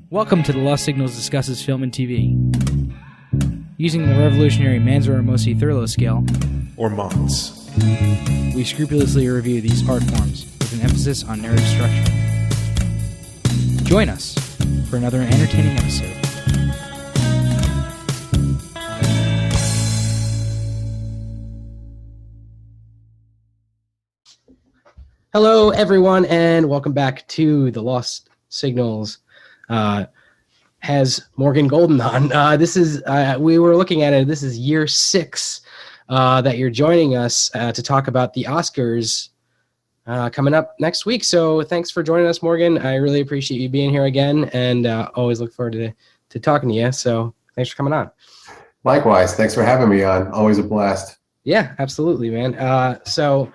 Welcome to The Lost Signals discusses film and TV. Using the revolutionary Manzur-Ramosi Thurlow scale, or MOTS, we scrupulously review these art forms with an emphasis on narrative structure. Join us for another entertaining episode. Hello, everyone, and welcome back to The Lost Signals. Has Morgan Golden on. This is, we were looking at it, this is year 6 that you're joining us to talk about the Oscars coming up next week. So thanks for joining us, Morgan. I really appreciate you being here again, and always look forward to talking to you. So thanks for coming on. Likewise, thanks for having me on. Always a blast. Yeah, absolutely, man. So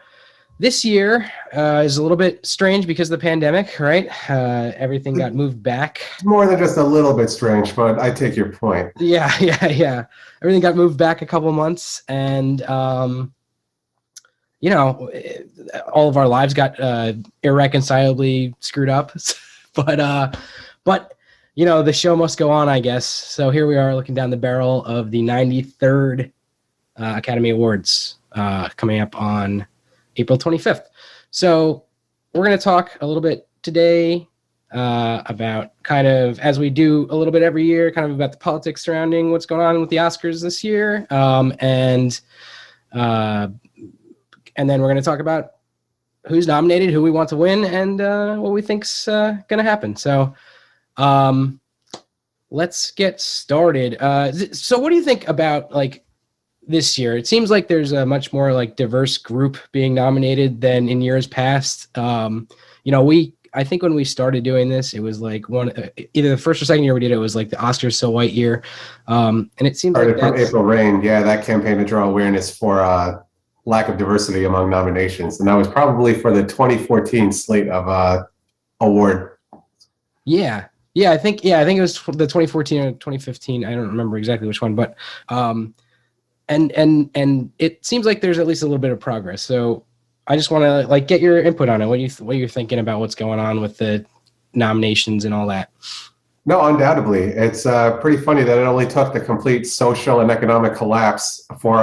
this year is a little bit strange because of the pandemic, right? Everything got moved back. More than just a little bit strange, but I take your point. Yeah. Everything got moved back a couple months, and all of our lives got irreconcilably screwed up. but the show must go on, I guess. So here we are, looking down the barrel of the 93rd Academy Awards coming up on April 25th. So we're going to talk a little bit today about, kind of, as we do a little bit every year, kind of about the politics surrounding what's going on with the Oscars this year. And then we're going to talk about who's nominated, who we want to win, and what we think's going to happen. So let's get started. So what do you think about, like, this year? It seems like there's a much more, like, diverse group being nominated than in years past. I think when we started doing this, it was like either the first or second year we did it was like the Oscars So White year. And it seems like from April Rain, that campaign to draw awareness for lack of diversity among nominations. And that was probably for the 2014 slate of award. Yeah, I think it was the 2014 or 2015. I don't remember exactly which one, but and it seems like there's at least a little bit of progress. So I just want to, like, get your input on it. What you're thinking about what's going on with the nominations and all that. No, undoubtedly. It's pretty funny that it only took the complete social and economic collapse for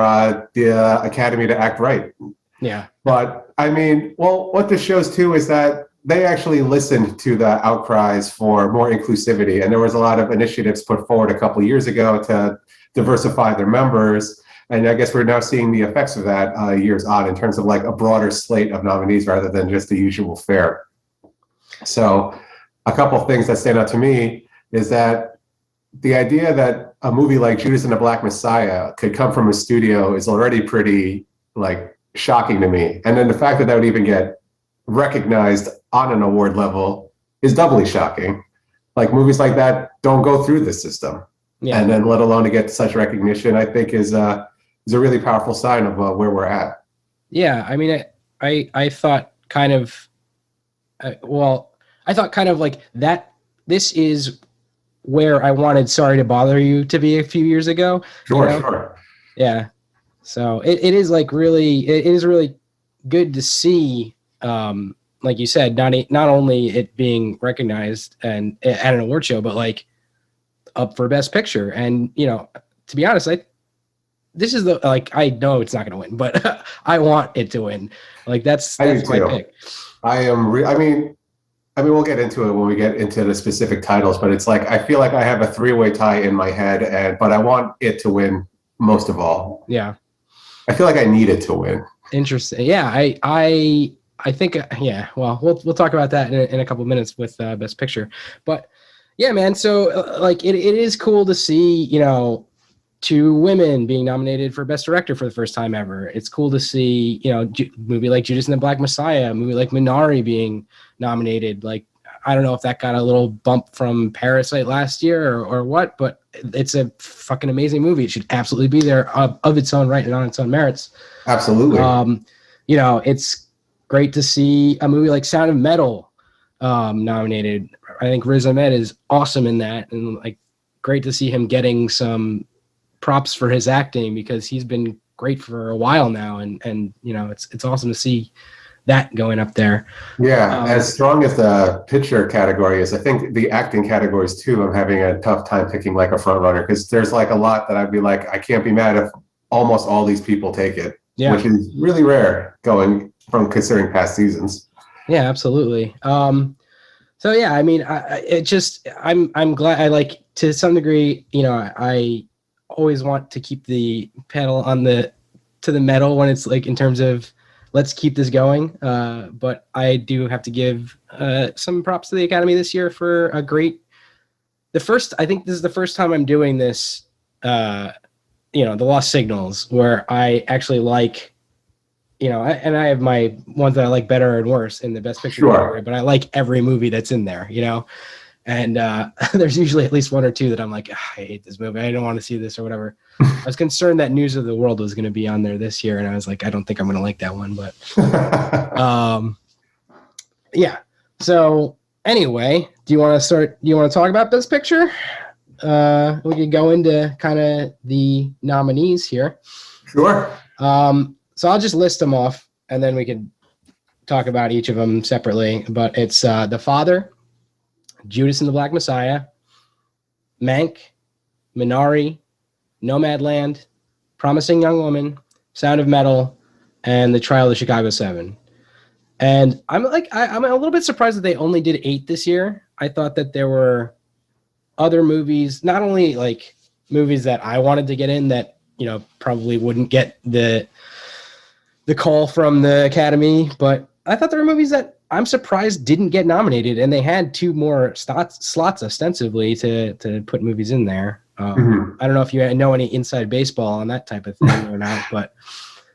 the Academy to act right. Yeah. But I mean, well, what this shows too is that they actually listened to the outcries for more inclusivity. And there was a lot of initiatives put forward a couple of years ago to diversify their members. And I guess we're now seeing the effects of that years on, in terms of, like, a broader slate of nominees rather than just the usual fare. So a couple of things that stand out to me is that the idea that a movie like Judas and the Black Messiah could come from a studio is already pretty, like, shocking to me. And then the fact that would even get recognized on an award level is doubly shocking. Like, movies like that don't go through the system. Yeah. And then let alone to get such recognition, I think is a really powerful sign of where we're at. Yeah, I mean, I thought kind of, I thought kind of like that. This is where I wanted Sorry to Bother You to be a few years ago. Sure. Yeah. So it is, like, really, it is really good to see, like you said, not only it being recognized and at an award show, but, like, up for Best Picture. And, to be honest, this is I know it's not going to win, but I want it to win. Like, that's my pick. I mean, we'll get into it when we get into the specific titles, but it's like, I feel like I have a 3-way tie in my head, but I want it to win most of all. Yeah. I feel like I need it to win. Interesting. Yeah. I think, well, we'll talk about that in a couple of minutes with Best Picture, but yeah, man. So like, it is cool to see, 2 women being nominated for Best Director for the first time ever. It's cool to see, movie like Judas and the Black Messiah, a movie like Minari being nominated. Like, I don't know if that got a little bump from Parasite last year or what, but it's a fucking amazing movie. It should absolutely be there of its own right and on its own merits. Absolutely. It's great to see a movie like Sound of Metal nominated. I think Riz Ahmed is awesome in that, and, like, great to see him getting some props for his acting because he's been great for a while now, and it's awesome to see that going up there. Yeah, as strong as the picture category is, I think the acting categories too, I'm having a tough time picking like a front runner because there's like a lot that I'd be like, I can't be mad if almost all these people take it, which is really rare going from considering past seasons. Yeah, absolutely. So yeah, I mean, I'm glad. I like to some degree, I always want to keep the pedal to the metal when it's like in terms of let's keep this going. But I do have to give some props to the Academy this year for a great. I think this is the first time I'm doing this. The Lost Signals, where I actually like. And I have my ones that I like better and worse in the Best Picture category, but I like every movie that's in there, and there's usually at least one or two that I'm like, I hate this movie. I don't want to see this or whatever. I was concerned that News of the World was going to be on there this year, and I was like, I don't think I'm going to like that one, but yeah. So anyway, do you want to talk about Best Picture? We could go into kind of the nominees here. Sure. So I'll just list them off, and then we could talk about each of them separately. But it's The Father, Judas and the Black Messiah, Mank, Minari, Nomadland, Promising Young Woman, Sound of Metal, and The Trial of the Chicago 7. And I'm a little bit surprised that they only did 8 this year. I thought that there were other movies, not only like movies that I wanted to get in that probably wouldn't get the call from the Academy, but I thought there were movies that I'm surprised didn't get nominated, and they had 2 more slots ostensibly to put movies in there. I don't know if you know any inside baseball on that type of thing or not, but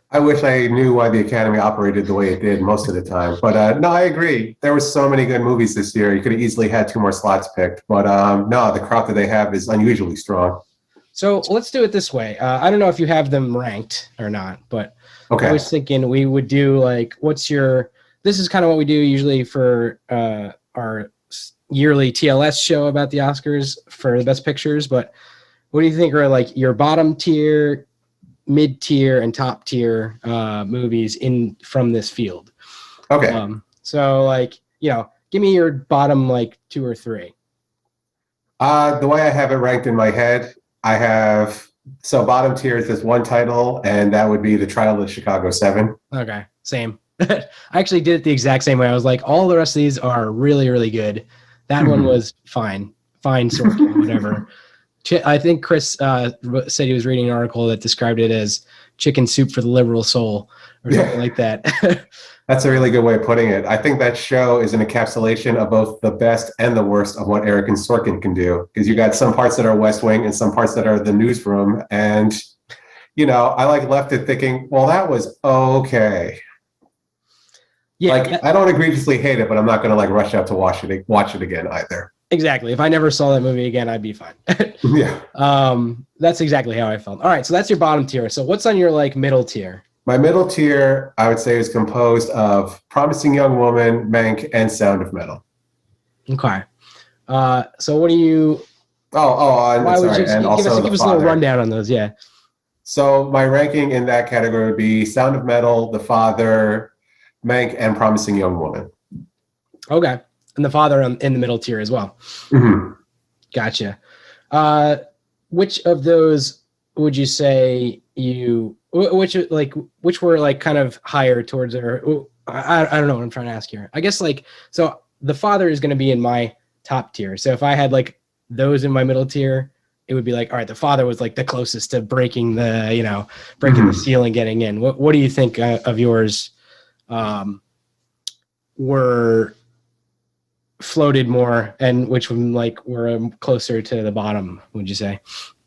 I wish I knew why the Academy operated the way it did most of the time. But no, I agree. There were so many good movies this year. You could have easily had 2 more slots picked. But no, the crowd that they have is unusually strong. So let's do it this way. I don't know if you have them ranked or not, but okay. I was thinking we would do like, this is kind of what we do usually for our yearly TLS show about the Oscars for the Best Pictures. But what do you think are like your bottom tier, mid tier, and top tier movies from this field? Okay. So like, give me your bottom like 2 or 3. The way I have it ranked in my head, I have bottom tier is this one title, and that would be The Trial of the Chicago 7. Okay, same. I actually did it the exact same way. I was like, all the rest of these are really, really good. That one was fine sort of whatever. I think Chris said he was reading an article that described it as chicken soup for the liberal soul or something like that. That's a really good way of putting it. I think that show is an encapsulation of both the best and the worst of what Eric and Sorkin can do. Because you got some parts that are West Wing and some parts that are the newsroom. And, I left it thinking, well, that was okay. Yeah, I don't egregiously hate it, but I'm not going to rush out to watch it again either. Exactly. If I never saw that movie again, I'd be fine. Yeah. That's exactly how I felt. All right, so that's your bottom tier. So what's on your middle tier? My middle tier, I would say, is composed of Promising Young Woman, Mank, and Sound of Metal. Okay. So what do you? I'm sorry. And also give us a little rundown on those. Yeah. So my ranking in that category would be Sound of Metal, The Father, Mank, and Promising Young Woman. Okay. And The Father in the middle tier as well. Mm-hmm. Gotcha. Which of those would you say which were kind of higher towards it? Or I don't know what I'm trying to ask here. I guess so The Father is going to be in my top tier. So if I had those in my middle tier, it would be all right, The Father was the closest to breaking the, breaking the ceiling, getting in. What do you think of yours were floated more, and which one were closer to the bottom, would you say?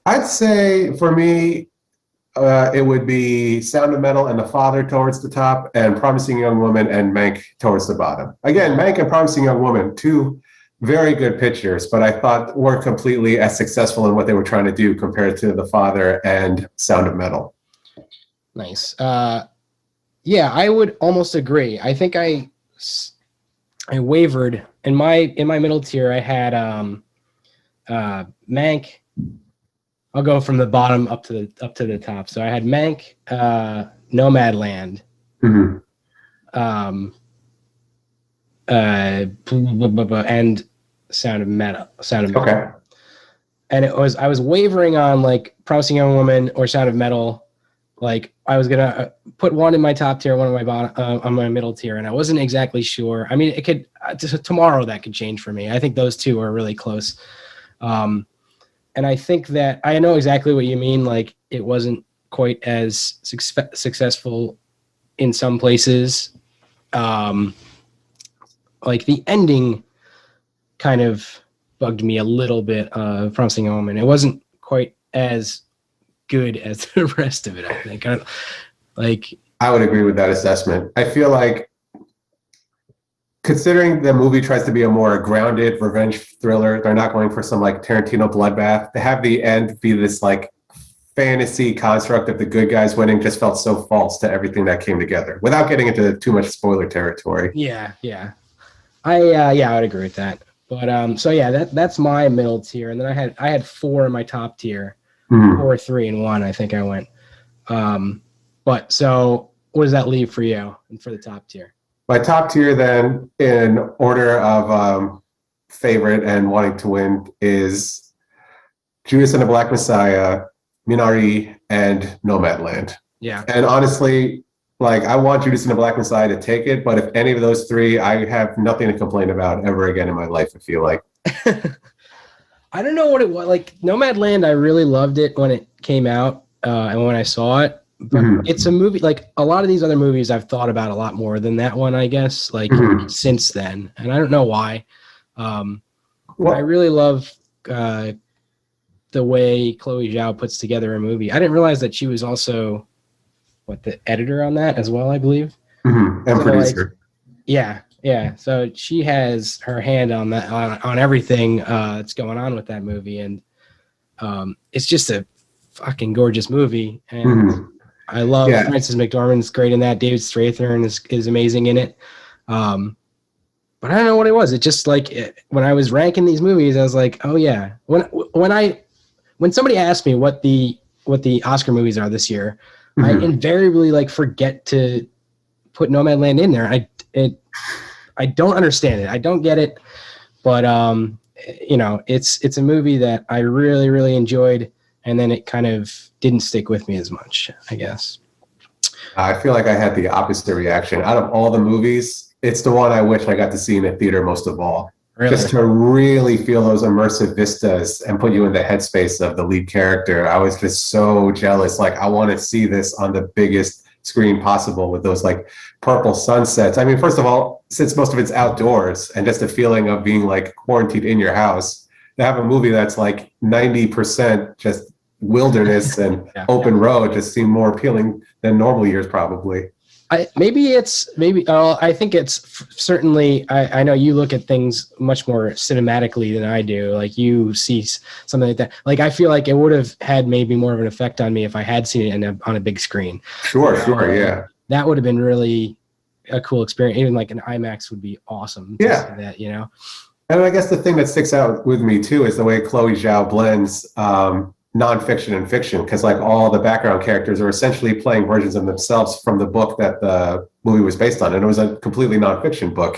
I'd say for me, it would be Sound of Metal and The Father towards the top, and Promising Young Woman and Mank towards the bottom. Again, Mank and Promising Young Woman, 2 very good pictures, but I thought weren't completely as successful in what they were trying to do compared to The Father and Sound of Metal. Nice. Yeah, I would almost agree. I think I wavered in my middle tier. I had Mank. I'll go from the bottom up to the top. So I had Mank, Nomadland, Mhm. um, and Sound of Metal. Okay. And I was wavering on like Promising Young Woman or Sound of Metal. Like I was gonna put one in my top tier, one in my bottom, on my middle tier, and I wasn't exactly sure. I mean, it could tomorrow that could change for me. I think those two are really close, and I think that I know exactly what you mean. Like it wasn't quite as successful in some places. Like the ending kind of bugged me a little bit. Promising Young Woman. It wasn't quite as good as the rest of it. I think. I would agree with that assessment. I feel like considering the movie tries to be a more grounded revenge thriller, they're not going for some like Tarantino bloodbath. To have the end be this like fantasy construct of the good guys winning just felt so false to everything that came together. Without getting into too much spoiler territory. Yeah. I would agree with that. But so yeah, that's my middle tier, and then I had four in my top tier, 4, 3, and 1. I think I went. But so what does that leave for you and for the top tier? My top tier, then, in order of favorite and wanting to win, is Judas and the Black Messiah, Minari, and Nomadland. Yeah. And honestly, like I want Judas and the Black Messiah to take it, but if any of those three, I have nothing to complain about ever again in my life. I feel like. I don't know what it was. Like Nomadland, I really loved it when it came out and when I saw it. But it's a movie, like a lot of these other movies I've thought about a lot more than that one, I guess, like since then. And I don't know why. Well, I really love the way Chloe Zhao puts together a movie. I didn't realize that she was also the editor on that as well, I believe. And so, producer. Like, yeah. So she has her hand on that on everything that's going on with that movie, and it's just a fucking gorgeous movie. And I love Frances McDormand's great in that. David Strathairn is amazing in it. But I don't know what it was. It just like when I was ranking these movies, I was like, oh yeah. When somebody asked me what the Oscar movies are this year, I invariably like forget to put Nomadland in there. I don't understand it. I don't get it. But it's a movie that I really, really enjoyed, and then it kind of didn't stick with me as much, I guess. I feel like I had the opposite reaction. Out of all the movies, it's the one I wish I got to see in a theater most of all. Really? Just to really feel those immersive vistas and put you in the headspace of the lead character. I was just so jealous. Like, I want to see this on the biggest screen possible with those like purple sunsets. I mean, first of all, since most of it's outdoors and just the feeling of being like quarantined in your house, to have a movie that's like 90% just wilderness and open road just seemed more appealing than normal years probably. I think it's certainly, I know you look at things much more cinematically than I do. Like you see something like that. Like I feel like it would have had maybe more of an effect on me if I had seen it on a big screen. Sure, yeah. That would have been really a cool experience. Even like an IMAX would be awesome. To see that, you know? And I guess the thing that sticks out with me too is the way Chloe Zhao blends nonfiction and fiction, because like all the background characters are essentially playing versions of themselves from the book that the movie was based on, and it was a completely nonfiction book.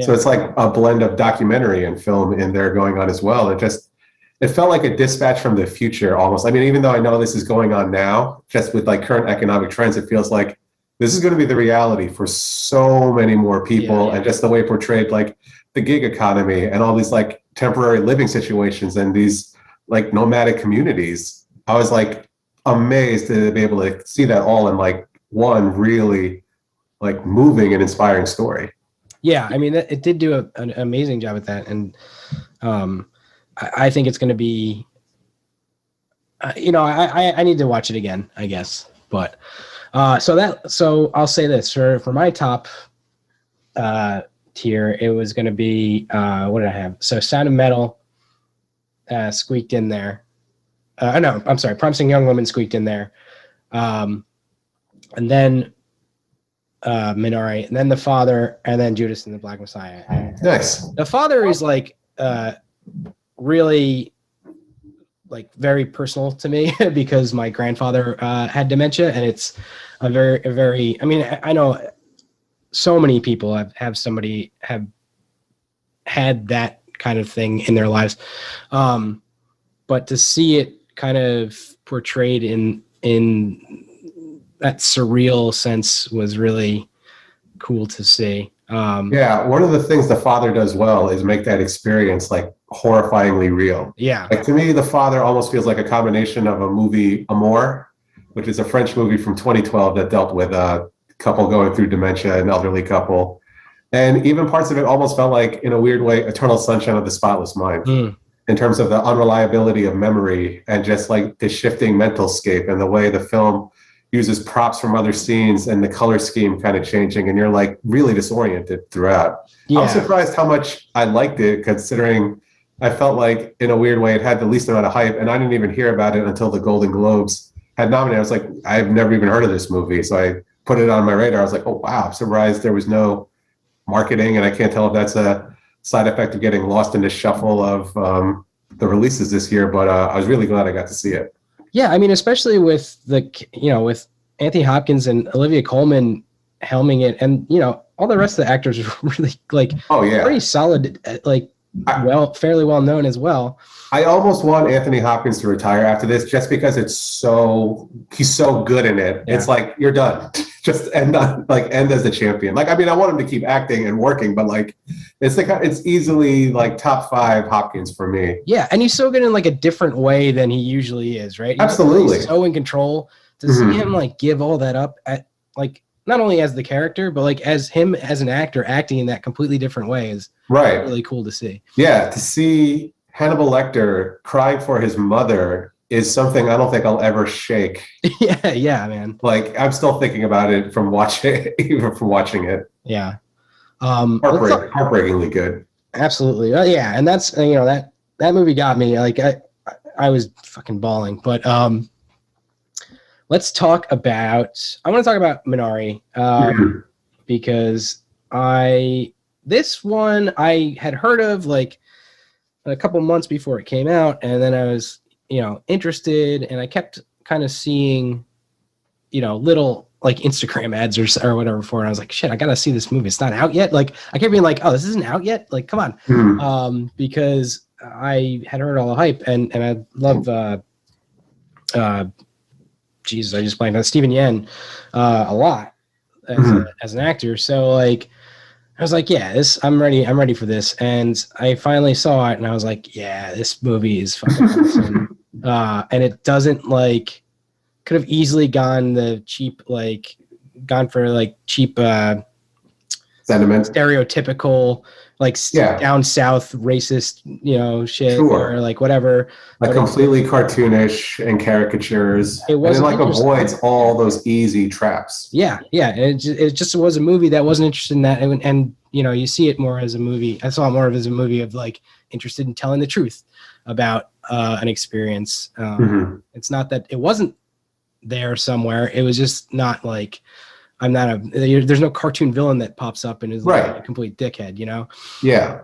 So it's like a blend of documentary and film in there going on as well. It felt like a dispatch from the future almost. I mean, even though I know this is going on now, just with like current economic trends, it feels like this is going to be the reality for so many more people. And just the way portrayed, like the gig economy and all these like temporary living situations and these like nomadic communities. I was like amazed to be able to see that all in like one really like moving and inspiring story. Yeah, I mean, it did do an amazing job at that, and I think it's going to be, I need to watch it again, I guess. But so I'll say this for my top tier, it was going to be what did I have? So Sound of Metal squeaked in there. No, I'm sorry, Promising Young Woman squeaked in there, and then Minari, and then The Father, and then Judas and the Black Messiah. And nice. The Father is like really like very personal to me because my grandfather had dementia, and it's a very. I mean, I know so many people have had that kind of thing in their lives, but to see it kind of portrayed in that surreal sense was really cool to see. Yeah, one of the things the father does well is make that experience like horrifyingly real. Yeah. Like to me, The Father almost feels like a combination of a movie Amour, which is a French movie from 2012 that dealt with a couple going through dementia, an elderly couple. And even parts of it almost felt like, in a weird way, Eternal Sunshine of the Spotless Mind, in terms of the unreliability of memory and just like the shifting mental scape and the way the film uses props from other scenes and the color scheme kind of changing, and you're like really disoriented throughout. Yeah. I was surprised how much I liked it, considering I felt like in a weird way it had the least amount of hype, and I didn't even hear about it until the Golden Globes had nominated. I was like, I've never even heard of this movie, so I put it on my radar. I was like, oh wow, I'm surprised there was no marketing, and I can't tell if that's a side effect of getting lost in the shuffle of the releases this year, but I was really glad I got to see it. Yeah, I mean, especially with with Anthony Hopkins and Olivia Coleman helming it, and all the rest of the actors are really like pretty solid, like fairly well known as well. I almost want Anthony Hopkins to retire after this, just because he's so good in it. Yeah. It's like, you're done. Just end as the champion. Like, I mean, I want him to keep acting and working, but like, it's easily like top 5 Hopkins for me. Yeah, and he's so good in like a different way than he usually is, right? Absolutely. He's so in control. To see him like give all that up at like not only as the character, but like as him as an actor acting in that completely different way is really cool to see. Yeah, to see Hannibal Lecter crying for his mother is something I don't think I'll ever shake. yeah, man. Like, I'm still thinking about it from watching it. Yeah. Heartbreakingly good. Absolutely. Yeah, and that's that movie got me. Like I was fucking bawling. But let's talk about. I want to talk about Minari because this one I had heard of like a couple months before it came out, and then I was interested, and I kept kind of seeing little like Instagram ads or whatever for it. And I was like, shit, I gotta see this movie. It's not out yet. Like I kept being like, oh, this isn't out yet. Like, come on, because I had heard all the hype, and I love Jesus, I just blanked on Stephen Yen a lot as an actor. So like, I was like, yeah, I'm ready for this. And I finally saw it, and I was like, yeah, this movie is fucking awesome. And it doesn't like, could have easily gone for cheap sentiment, stereotypical, like down south racist, shit, or like whatever. Like completely cartoonish and caricatures. It wasn't, and it like avoids all those easy traps. Yeah. It just was a movie that wasn't interested in that, and you see it more as a movie. I saw it more as a movie of like interested in telling the truth about an experience. It's not that it wasn't there somewhere. It was just not like, there's no cartoon villain that pops up and is like a complete dickhead, Yeah.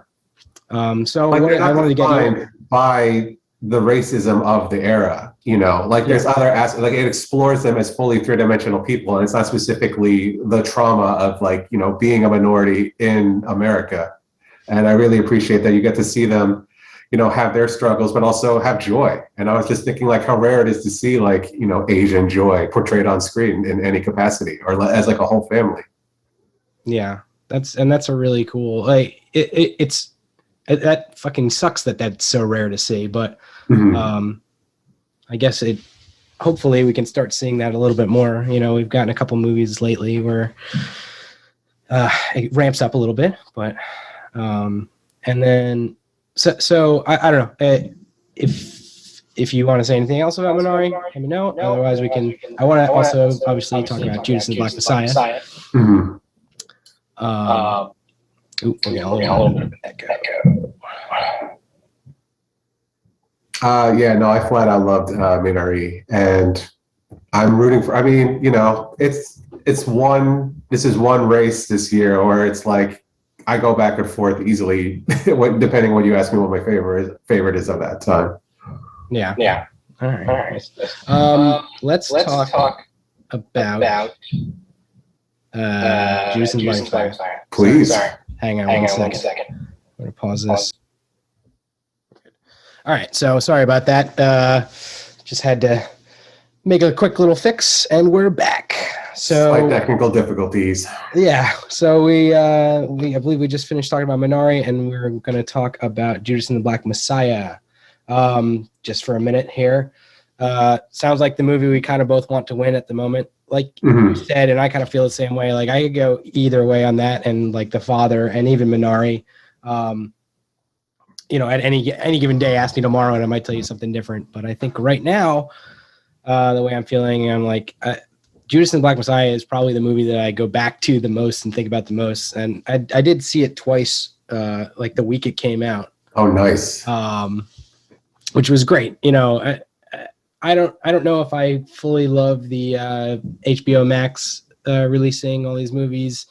So like I wanted to get by the racism of the era, like there's other aspects, like it explores them as fully 3-dimensional people, and it's not specifically the trauma of like, being a minority in America. And I really appreciate that you get to see them, have their struggles, but also have joy. And I was just thinking like how rare it is to see like, Asian joy portrayed on screen in any capacity, or as like a whole family. Yeah, that's a really cool, like it's that fucking sucks that that's so rare to see, but I guess hopefully we can start seeing that a little bit more. We've gotten a couple movies lately where it ramps up a little bit, but and then so I don't know if you want to say anything else about Minari, let me know. Otherwise, we can. I want to also obviously talk about Judas and the Black Messiah. We're getting a little bit of echo. I flat out loved Minari, and I'm rooting for. I mean, this is one race this year where it's like I go back and forth easily, depending when you ask me what my favorite is of that time. Yeah. Yeah. All right. All right. Let's talk about Judas and the Black Messiah. Please. Sorry. Hang on one second. I'm going to pause this. All right. So sorry about that. Just had to make a quick little fix, and we're back. So Slight technical difficulties. Yeah. So I believe we just finished talking about Minari, and we're going to talk about Judas and the Black Messiah. Just for a minute here. Sounds like the movie we kind of both want to win at the moment. Like you said, and I kind of feel the same way. Like I could go either way on that, and like The Father and even Minari. At any given day, ask me tomorrow, and I might tell you something different. But I think right now, the way I'm feeling, I'm like Judas and the Black Messiah is probably the movie that I go back to the most and think about the most. And I did see it twice, like the week it came out. Oh, nice. Which was great. I don't know if I fully love the HBO Max releasing all these movies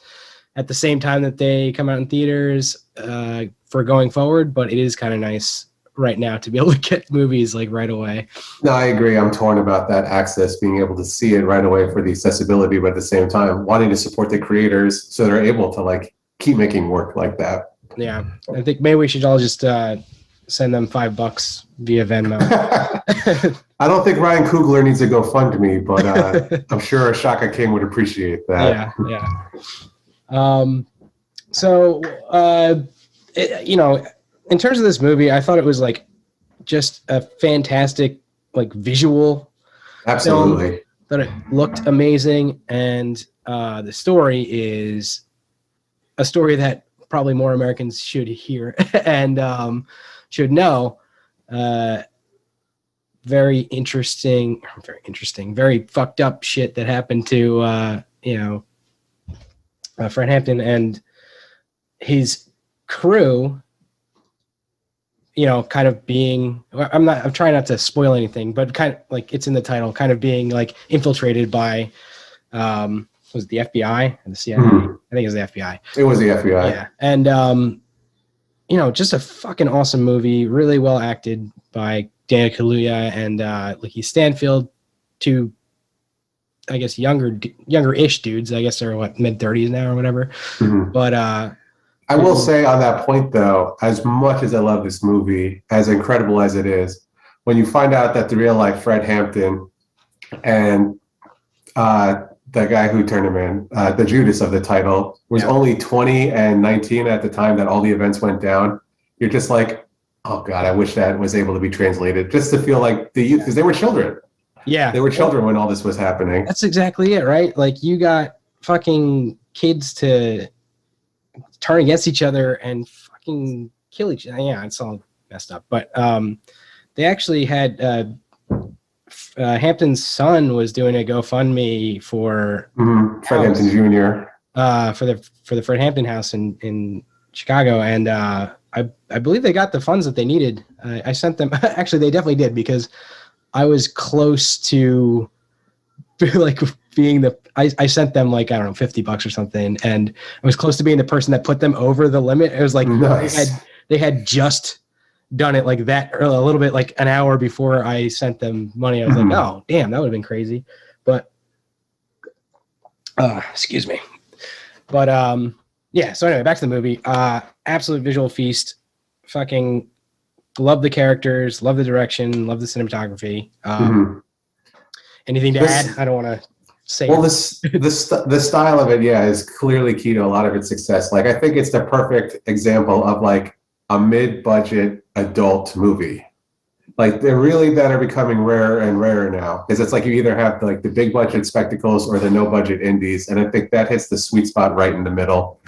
at the same time that they come out in theaters for going forward, but it is kind of nice right now to be able to get movies like right away. No, I agree. I'm torn about that access, being able to see it right away for the accessibility, but at the same time wanting to support the creators so they're able to like keep making work like that. Yeah, I think maybe we should all just send them $5 via Venmo. I don't think Ryan Coogler needs a GoFundMe, but I'm sure Shaka King would appreciate that. Yeah. In terms of this movie, I thought it was like just a fantastic like visual Absolutely film, that it looked amazing, and the story is a story that probably more Americans should hear and should know. Very interesting, very fucked up shit that happened to Fred Hampton and his crew. Kind of being, I'm trying not to spoil anything, but kind of like it's in the title, kind of being like infiltrated by, was it the FBI or the CIA? I think it was the FBI. It was the FBI. Yeah. And, just a fucking awesome movie, really well acted by Daniel Kaluuya and Lakeith Stanfield, two, I guess, younger-ish dudes. I guess they're mid-30s now or whatever. But I will say on that point, though, as much as I love this movie, as incredible as it is, when you find out that the real-life Fred Hampton and the guy who turned him in, the Judas of the title, was only 20 and 19 at the time that all the events went down, you're just like, oh, God, I wish that was able to be translated, just to feel like the youth, because they were children. Yeah. They were children when all this was happening. That's exactly it, right? Like, you got fucking kids to turn against each other and fucking kill each other. Yeah, it's all messed up. But they actually had Hampton's son was doing a GoFundMe for Fred Hampton Jr. For the Fred Hampton house in Chicago, and I believe they got the funds that they needed. I sent them. Actually, they definitely did, because I was close to like being I sent them like, I don't know, $50 or something, and I was close to being the person that put them over the limit. It was like nice. they had just done it like that, or a little bit like an hour before I sent them money. I was like, oh damn, that would have been crazy. But excuse me. But yeah, so anyway, back to the movie. Absolute visual feast. Fucking love the characters, love the direction, love the cinematography. Anything to add? I don't want to say. Well, the style of it, is clearly key to a lot of its success. Like, I think it's the perfect example of like a mid-budget adult movie. Like, they're really that are becoming rarer and rarer now, because it's like you either have like the big budget spectacles or the no budget indies, and I think that hits the sweet spot right in the middle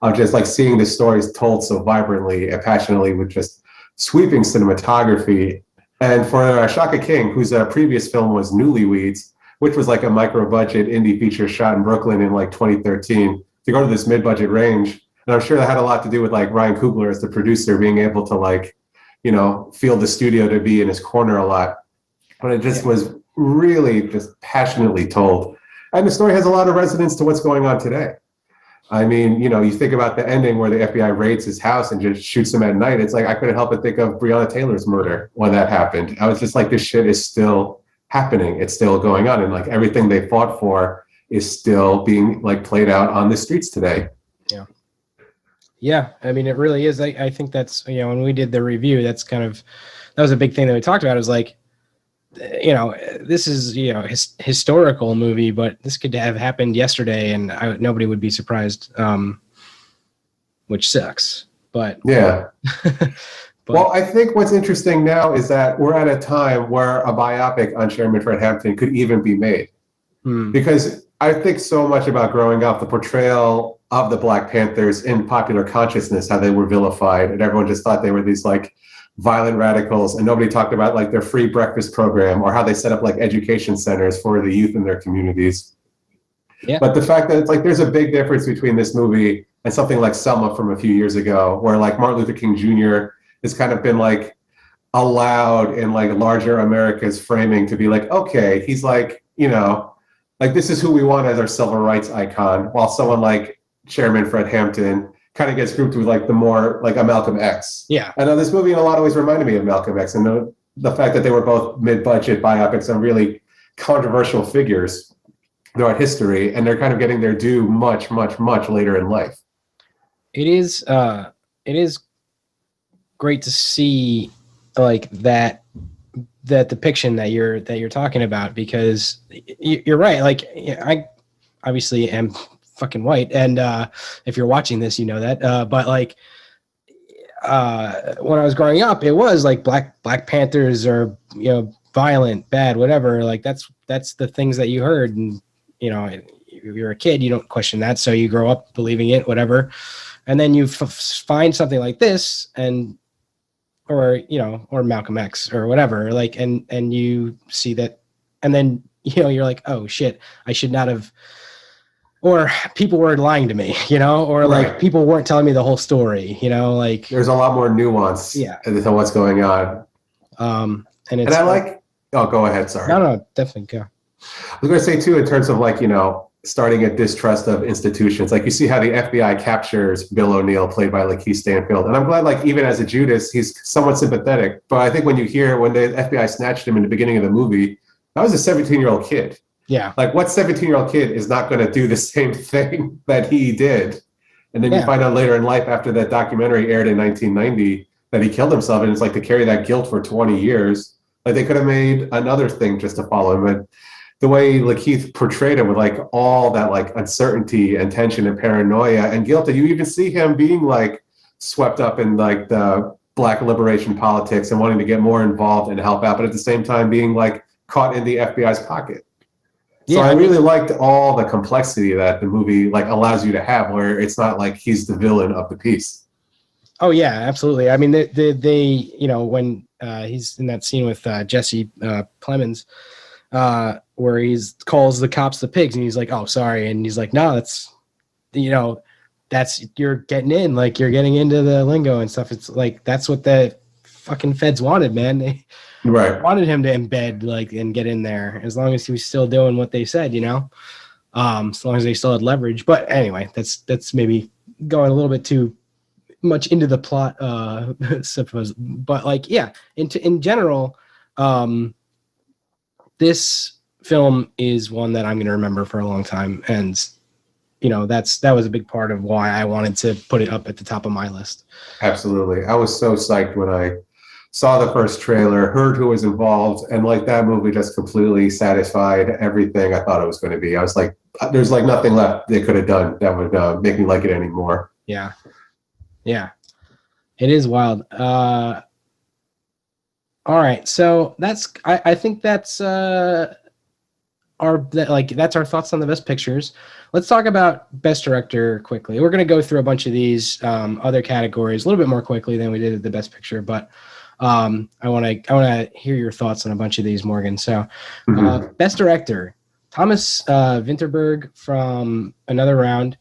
of just like seeing the stories told so vibrantly and passionately with just sweeping cinematography. And for Shaka King, whose previous film was Newlyweds, which was like a micro-budget indie feature shot in Brooklyn in like 2013, to go to this mid-budget range. And I'm sure that had a lot to do with like Ryan Coogler as the producer being able to like, feel the studio to be in his corner a lot. But it just was really just passionately told. And the story has a lot of resonance to what's going on today. I mean, you know, you think about the ending where the FBI raids his house and just shoots him at night. It's like I couldn't help but think of Breonna Taylor's murder when that happened. I was just like, this shit is still happening. It's still going on, and like everything they fought for is still being like played out on the streets today. Yeah. Yeah, I mean, it really is. I think that's, you know, when we did the review, that was a big thing that we talked about. Is like, you know, this is, you know, historical movie, but this could have happened yesterday, and nobody would be surprised, which sucks. But Yeah. but Well, I think what's interesting now is that we're at a time where a biopic on Chairman Fred Hampton could even be made. Because I think so much about growing up, the portrayal of the Black Panthers in popular consciousness, how they were vilified, and everyone just thought they were these like violent radicals, and nobody talked about like their free breakfast program or how they set up like education centers for the youth in their communities. Yeah. But the fact that it's like there's a big difference between this movie and something like Selma from a few years ago, where like Martin Luther King Jr. has kind of been like allowed in like larger America's framing to be like, okay, he's like, you know, like this is who we want as our civil rights icon, while someone like Chairman Fred Hampton kind of gets grouped with like the more like a Malcolm X. Yeah. I know this movie in a lot of ways reminded me of Malcolm X, and the fact that they were both mid-budget biopics on really controversial figures throughout history, and they're kind of getting their due much, much, much later in life. It is great to see like that depiction that you're talking about, because you're right. Like, I obviously am fucking white, and if you're watching this, you know that. But like, when I was growing up, it was like Black Panthers are, you know, violent, bad, whatever. Like that's the things that you heard, and you know, if you're a kid, you don't question that, so you grow up believing it, whatever. And then you find something like this, and or, you know, or Malcolm X or whatever, like, and you see that, and then, you know, you're like, oh shit, I should not have, or people were lying to me, you know, or like Right. people weren't telling me the whole story, you know, like There's a lot more nuance Yeah. to what's going on. And it's And I like, oh, go ahead, sorry. no, definitely go. I was going to say too, in terms of like, you know, starting a distrust of institutions, like you see how the FBI captures Bill O'Neill, played by Lakeith Stanfield. And I'm glad, like, even as a Judas, he's somewhat sympathetic. But I think when you hear when the FBI snatched him in the beginning of the movie, that was a 17-year-old kid. Yeah. Like, what 17-year-old kid is not going to do the same thing that he did? And then you find out later in life, after that documentary aired in 1990, that he killed himself. And it's like, to carry that guilt for 20 years, like they could have made another thing just to follow him. But the way Lakeith portrayed him with like all that like uncertainty and tension and paranoia and guilt, and you even see him being like swept up in like the Black liberation politics and wanting to get more involved and help out, but at the same time being like caught in the FBI's pocket. So I really liked all the complexity that the movie like allows you to have, where it's not like he's the villain of the piece. Oh yeah, absolutely. I mean, they you know, when he's in that scene with Jesse Plemons, where he calls the cops the pigs, and he's like, oh, sorry. And he's like, no, that's, you know, that's, you're getting in, like you're getting into the lingo and stuff. It's like, that's what the fucking feds wanted, man. They wanted him to embed, like, and get in there, as long as he was still doing what they said, you know, as long as they still had leverage. But anyway, that's maybe going a little bit too much into the plot, suppose. But like, yeah, in general, this film is one that I'm going to remember for a long time, and you know, that was a big part of why I wanted to put it up at the top of my list. Absolutely. I was so psyched when I saw the first trailer, heard who was involved, and like that movie just completely satisfied everything I thought it was going to be. I was like, there's like nothing left they could have done that would make me like it anymore. Yeah. Yeah. It is wild. All right. So I think that's that's our thoughts on the best pictures. Let's talk about best director quickly. We're going to go through a bunch of these other categories a little bit more quickly than we did at the best picture, but I want to hear your thoughts on a bunch of these, Morgan. So best director, Thomas Vinterberg from Another Round,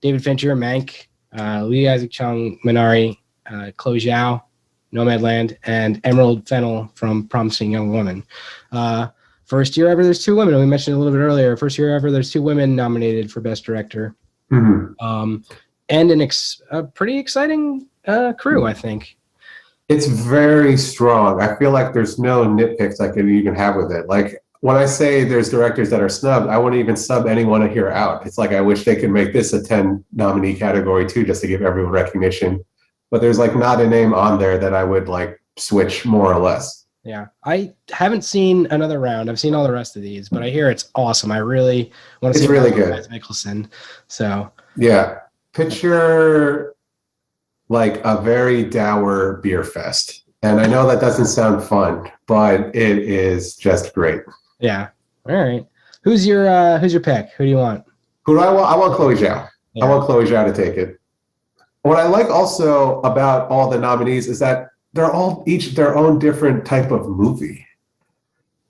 David Fincher, Mank, Lee Isaac Chung, Minari, Chloe Zhao, Nomadland, and Emerald Fennell from Promising Young Woman. First year ever there's two women. We mentioned a little bit earlier. First year ever there's two women nominated for Best Director. And a pretty exciting crew, I think. It's very strong. I feel like there's no nitpicks you can have with it. Like when I say there's directors that are snubbed, I wouldn't even sub anyone here out. It's like I wish they could make this a 10 nominee category too, just to give everyone recognition. But there's like not a name on there that I would like switch more or less. Yeah, I haven't seen another round. I've seen all the rest of these, but I hear it's awesome. I really want to see. It's really good. Mikkelsen. So yeah, picture like a very dour beer fest. And I know that doesn't sound fun, but it is just great. Yeah. All right. Who's your pick? Who do you want? Who do I want? I want Chloe Zhao. Yeah. I want Chloe Zhao to take it. What I like also about all the nominees is that they're all each their own different type of movie.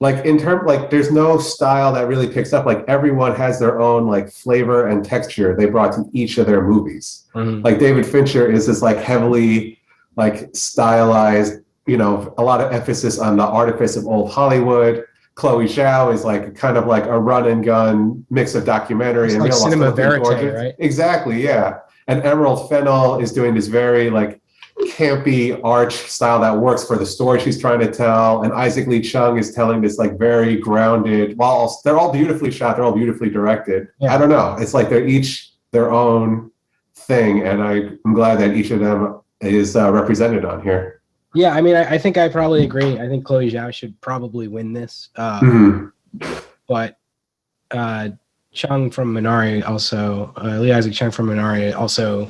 Like there's no style that really picks up. Like everyone has their own like flavor and texture they brought to each of their movies. Mm-hmm. Like David Fincher is this like heavily like stylized, a lot of emphasis on the artifice of old Hollywood. Chloe Zhao is like kind of like a run and gun mix of documentary and like real cinema verite, right? Exactly, yeah. And Emerald Fennell is doing this very like campy arch style that works for the story she's trying to tell, and Isaac Lee Chung is telling this like very grounded, while they're all beautifully shot, they're all beautifully directed. Yeah. I don't know, it's like they're each their own thing, and I'm glad that each of them is represented on here. Yeah, I mean, I think I probably agree. I think Chloe Zhao should probably win this, but Chung from Minari also, Lee Isaac Chung from Minari also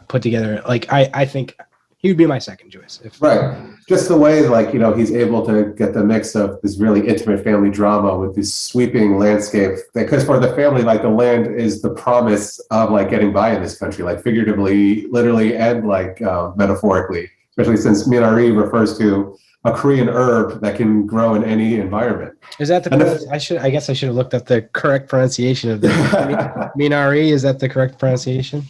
put together, like, I think he would be my second choice. Right. Just the way, like, he's able to get the mix of this really intimate family drama with this sweeping landscape. Because for the family, like, the land is the promise of, like, getting by in this country, like, figuratively, literally, and, like, metaphorically. Especially since Minari refers to a Korean herb that can grow in any environment. Is that I guess I should have looked up the correct pronunciation of the Minari. Is that the correct pronunciation?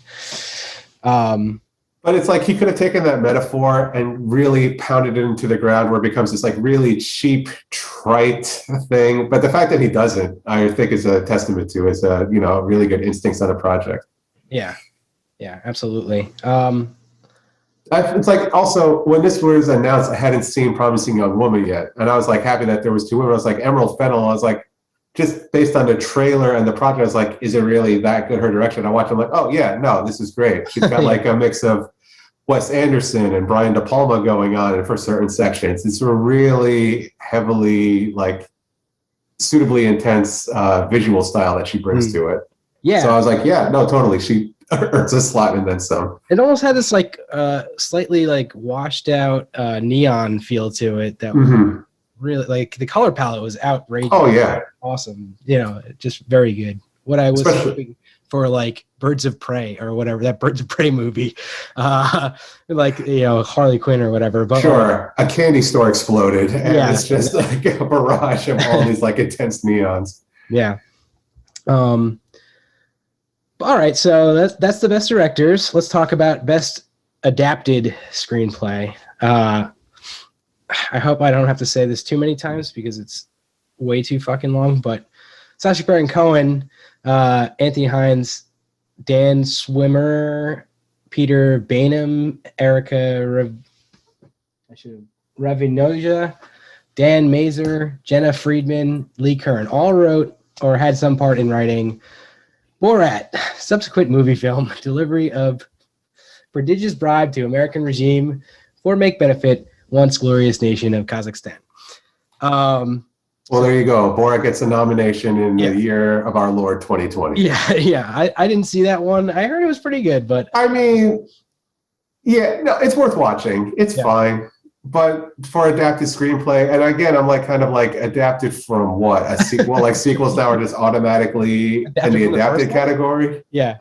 But it's like he could have taken that metaphor and really pounded it into the ground where it becomes this like really cheap, trite thing. But the fact that he doesn't, I think is a testament to his, really good instincts on a project. Yeah. Yeah, absolutely. It's like also when this was announced, I hadn't seen Promising Young Woman yet. And I was like happy that there was two women. I was like Emerald Fennell. I was like, just based on the trailer and the project, I was like, is it really that good, her direction? I watched it, I'm like, oh yeah, no, this is great. She's got like a mix of Wes Anderson and Brian De Palma going on and for certain sections. It's a really heavily, like, suitably intense visual style that she brings to it. Yeah. So I was like, yeah, no, totally. She earns a slot and then some. It almost had this like slightly like washed out neon feel to it that was really, like, the color palette was outrageous. Oh yeah, awesome. Just very good. What I was hoping for, like Birds of Prey or whatever, that Birds of Prey movie, like Harley Quinn or whatever. But sure, a candy store exploded, and it's just like a barrage of all these like intense neons. Yeah. All right, so that's the best directors. Let's talk about best adapted screenplay. I hope I don't have to say this too many times because it's way too fucking long, but Sacha Baron Cohen, Anthony Hines, Dan Swimmer, Peter Bainham, Erica Ravinoja, Dan Mazer, Jenna Friedman, Lee Kern all wrote or had some part in writing Borat, subsequent movie film, delivery of prodigious bribe to American regime for make benefit once glorious nation of Kazakhstan. Well, there you go. Borat gets a nomination in the year of our Lord 2020. Yeah. I didn't see that one. I heard it was pretty good, but I mean, no, it's worth watching. It's fine. But for adapted screenplay, and again, I'm like kind of like adapted from what? A sequel? Like sequels now are just automatically in the adapted category? Yeah.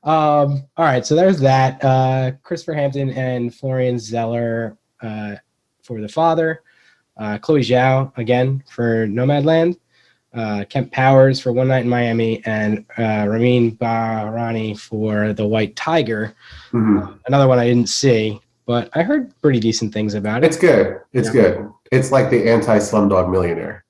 All right, so there's that. Christopher Hampton and Florian Zeller for The Father. Chloe Zhao, again, for Nomadland. Kemp Powers for One Night in Miami. And Ramin Bahrani for The White Tiger. Another one I didn't see, but I heard pretty decent things about it. It's good. It's good. It's like the anti-Slumdog Millionaire.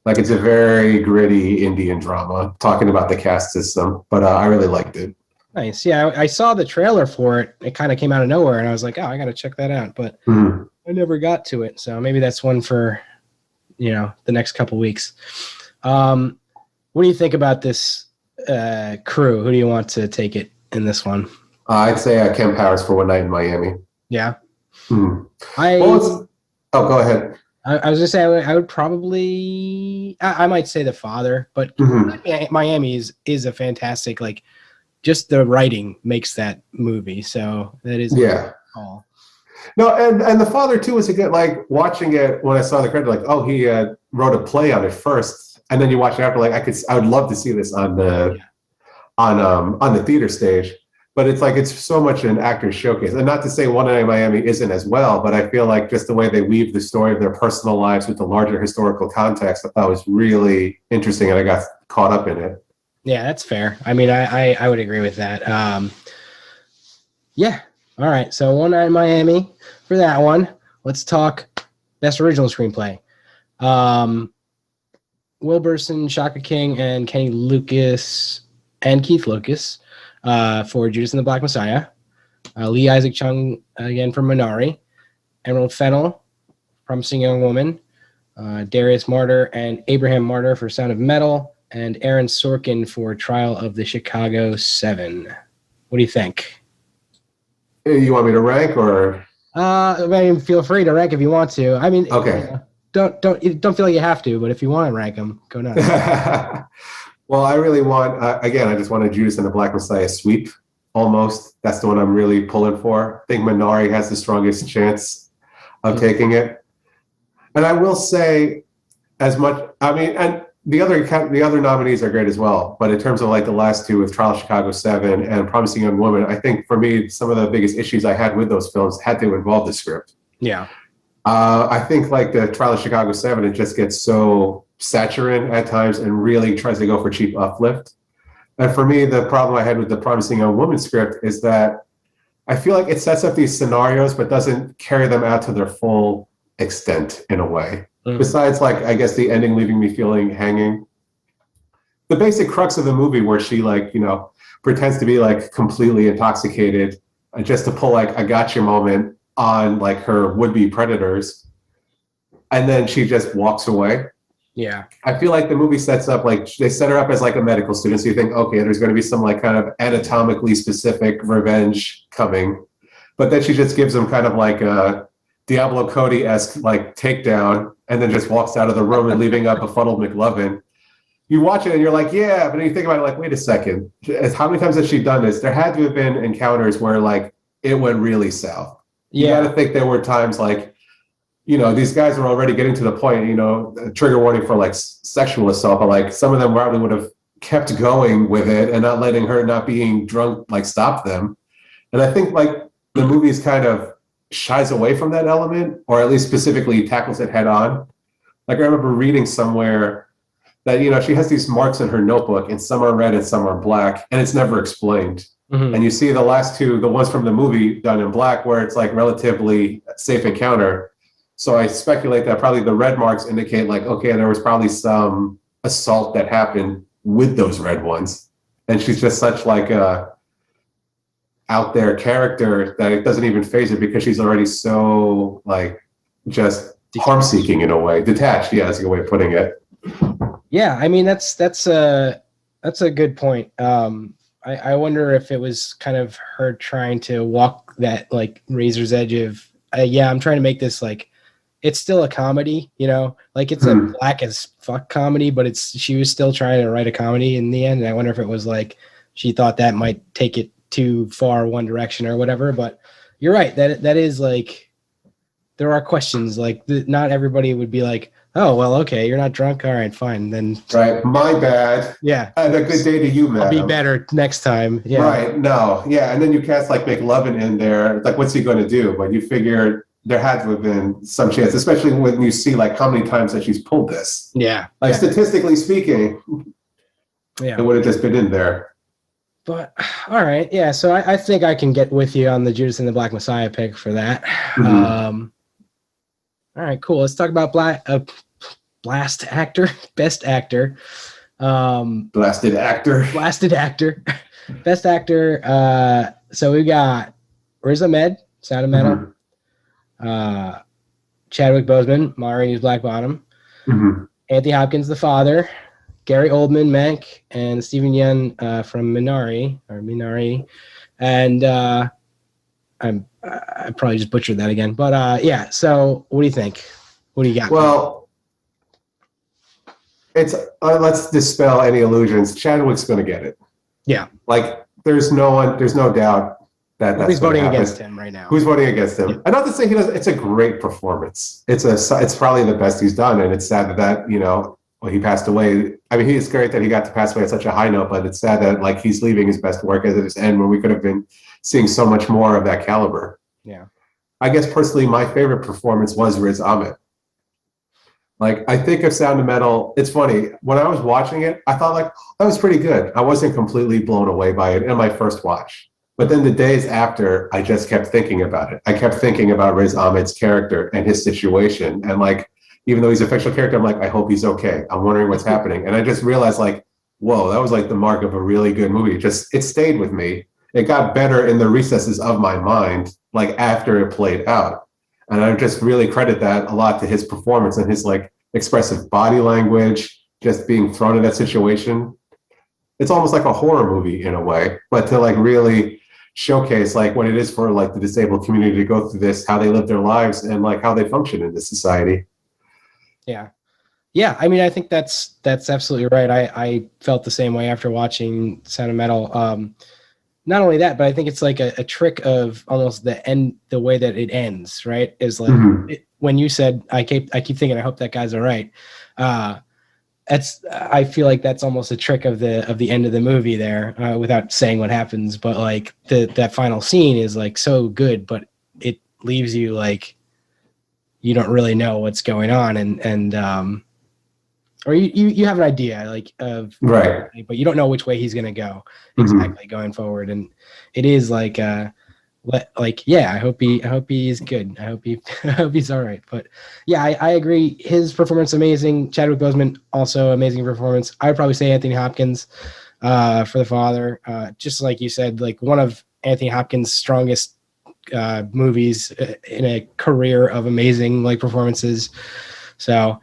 Like it's a very gritty Indian drama talking about the caste system, but I really liked it. Nice. Yeah, I saw the trailer for it. It kind of came out of nowhere, and I was like, oh, I got to check that out. But Mhm. I never got to it. So maybe that's one for, the next couple weeks. What do you think about this crew? Who do you want to take it in this one? I'd say Ken Powers for One Night in Miami. Yeah. Mhm. I Well, go ahead. I was gonna say I would probably I might say the father, but Mhm. Miami is a fantastic, like, just the writing makes that movie. So that is a good Yeah. call. No, and the father too was a good, like watching it when I saw the credit, like, oh, he wrote a play on it first, and then you watch it after, like I would love to see this on the Yeah. on the theater stage, but it's like it's so much an actor's showcase, and not to say One Night in Miami isn't as well, but I feel like just the way they weave the story of their personal lives with the larger historical context, I thought was really interesting, and I got caught up in it. Yeah, that's fair. I mean, I would agree with that. Yeah. All right. So One Night in Miami for that one. Let's talk best original screenplay. Um, Will Burson, Shaka King, and Kenny Lucas and Keith Lucas for Judas and the Black Messiah. Lee Isaac Chung again for Minari. Emerald Fennell, Promising Young Woman. Darius Martyr and Abraham Martyr for Sound of Metal. And Aaron Sorkin for Trial of the Chicago 7. What do you think? You want me to rank or? I mean, feel free to rank if you want to. I mean, Okay. don't feel like you have to, but if you want to rank them, go nuts. Well, I really want, again, I just want a Judas and the Black Messiah sweep almost. That's the one I'm really pulling for. I think Minari has the strongest chance of taking it. And I will say, as much, I mean, and the other nominees are great as well. But in terms of like the last two with Trial of Chicago 7 and Promising Young Woman, I think for me, some of the biggest issues I had with those films had to involve the script. Yeah. I think like the Trial of Chicago 7, it just gets so saccharine at times and really tries to go for cheap uplift. And for me, the problem I had with the Promising Young Woman script is that I feel like it sets up these scenarios, but doesn't carry them out to their full extent in a way. Besides, like, I guess the ending leaving me feeling hanging. The basic crux of the movie where she, like, pretends to be like completely intoxicated just to pull like a gotcha moment on like her would-be predators, and then she just walks away. Yeah. I feel like the movie sets up, like they set her up as like a medical student, so you think, okay, there's going to be some like kind of anatomically specific revenge coming, but then she just gives them kind of like a Diablo Cody-esque like takedown, and then just walks out of the room and leaving a befuddled McLovin. You watch it and you're like, yeah, but then you think about it like, wait a second, how many times has she done this? There had to have been encounters where like it went really south. You got to think there were times like, these guys are already getting to the point, trigger warning for like sexual assault, but like some of them probably would have kept going with it and not letting her not being drunk, like stop them. And I think like the movie's kind of shies away from that element, or at least specifically tackles it head on. Like I remember reading somewhere that, she has these marks in her notebook and some are red and some are black, and it's never explained. And you see the last two, the ones from the movie done in black, where it's like relatively safe encounter. So I speculate that probably the red marks indicate like, okay, there was probably some assault that happened with those red ones. And she's just such like a out there character that it doesn't even faze her because she's already so like just harm seeking in a way. Detached, yeah, that's a good way of putting it. Yeah, I mean that's a good point. I wonder if it was kind of her trying to walk that like razor's edge of I'm trying to make this like it's still a comedy, like it's a black as fuck comedy, but she was still trying to write a comedy in the end. And I wonder if it was like she thought that might take it too far one direction or whatever. But you're right, that is like there are questions like not everybody would be like, oh well, okay, you're not drunk, all right, fine, then right, my bad. Yeah, and a good day to you, madam. I'll be better next time. Yeah, right. No, yeah, and then you cast like McLovin in there, like what's he going to do? But you figure there had to have been some chance, especially when you see like how many times that she's pulled this. Yeah, like statistically speaking, it would have just been in there. But all right, yeah. So I think I can get with you on the Judas and the Black Messiah pick for that. All right, cool. Let's talk about best actor. Blasted actor. Blasted actor. Best actor. So we got Riz Ahmed, Sound of Metal. Mhm. Chadwick Boseman, Ma Rainey's Black Bottom. Mhm. Anthony Hopkins, The Father. Gary Oldman, Mank, and Stephen Yeun from Minari. And I probably just butchered that again. But yeah, so what do you think? What do you got? Well, it's let's dispel any illusions. Chadwick's going to get it. Yeah. Like, there's no doubt that that's voting happen. against him right now. Who's voting against him? Yeah. And not to say he doesn't. It's a great performance. It's probably the best he's done, and it's sad that he passed away. I mean, it's great that he got to pass away at such a high note, but it's sad that like he's leaving his best work at his end when we could have been seeing so much more of that caliber. Yeah. I guess personally, my favorite performance was Riz Ahmed. Like, I think of Sound of Metal. It's funny, when I was watching it, I thought like that was pretty good. I wasn't completely blown away by it in my first watch. But then the days after, I just kept thinking about it. I kept thinking about Riz Ahmed's character and his situation. And like, even though he's a fictional character, I'm like, I hope he's okay. I'm wondering what's happening. And I just realized like, whoa, that was like the mark of a really good movie. It stayed with me. It got better in the recesses of my mind, like after it played out. And I just really credit that a lot to his performance and his like expressive body language, just being thrown in that situation. It's almost like a horror movie in a way, but to like really showcase like what it is for like the disabled community to go through this, how they live their lives, and like how they function in this society. Yeah, I mean, I think that's absolutely right. I felt the same way after watching Sound of Metal. Not only that, but I think it's like a trick of almost the way that it ends, right? Is like when you said, I keep thinking, I hope that guy's all right. I feel like that's almost a trick of the end of the movie there, without saying what happens. But like that final scene is like so good, but it leaves you like you don't really know what's going on, and or you have an idea like of Right, but you don't know which way he's going to go exactly going forward. And it is like yeah, I hope he's good. I hope he's all right. But yeah, I agree. His performance amazing. Chadwick Boseman also amazing performance. I would probably say Anthony Hopkins for The Father. Just like you said, like one of Anthony Hopkins' strongest movies in a career of amazing like performances. So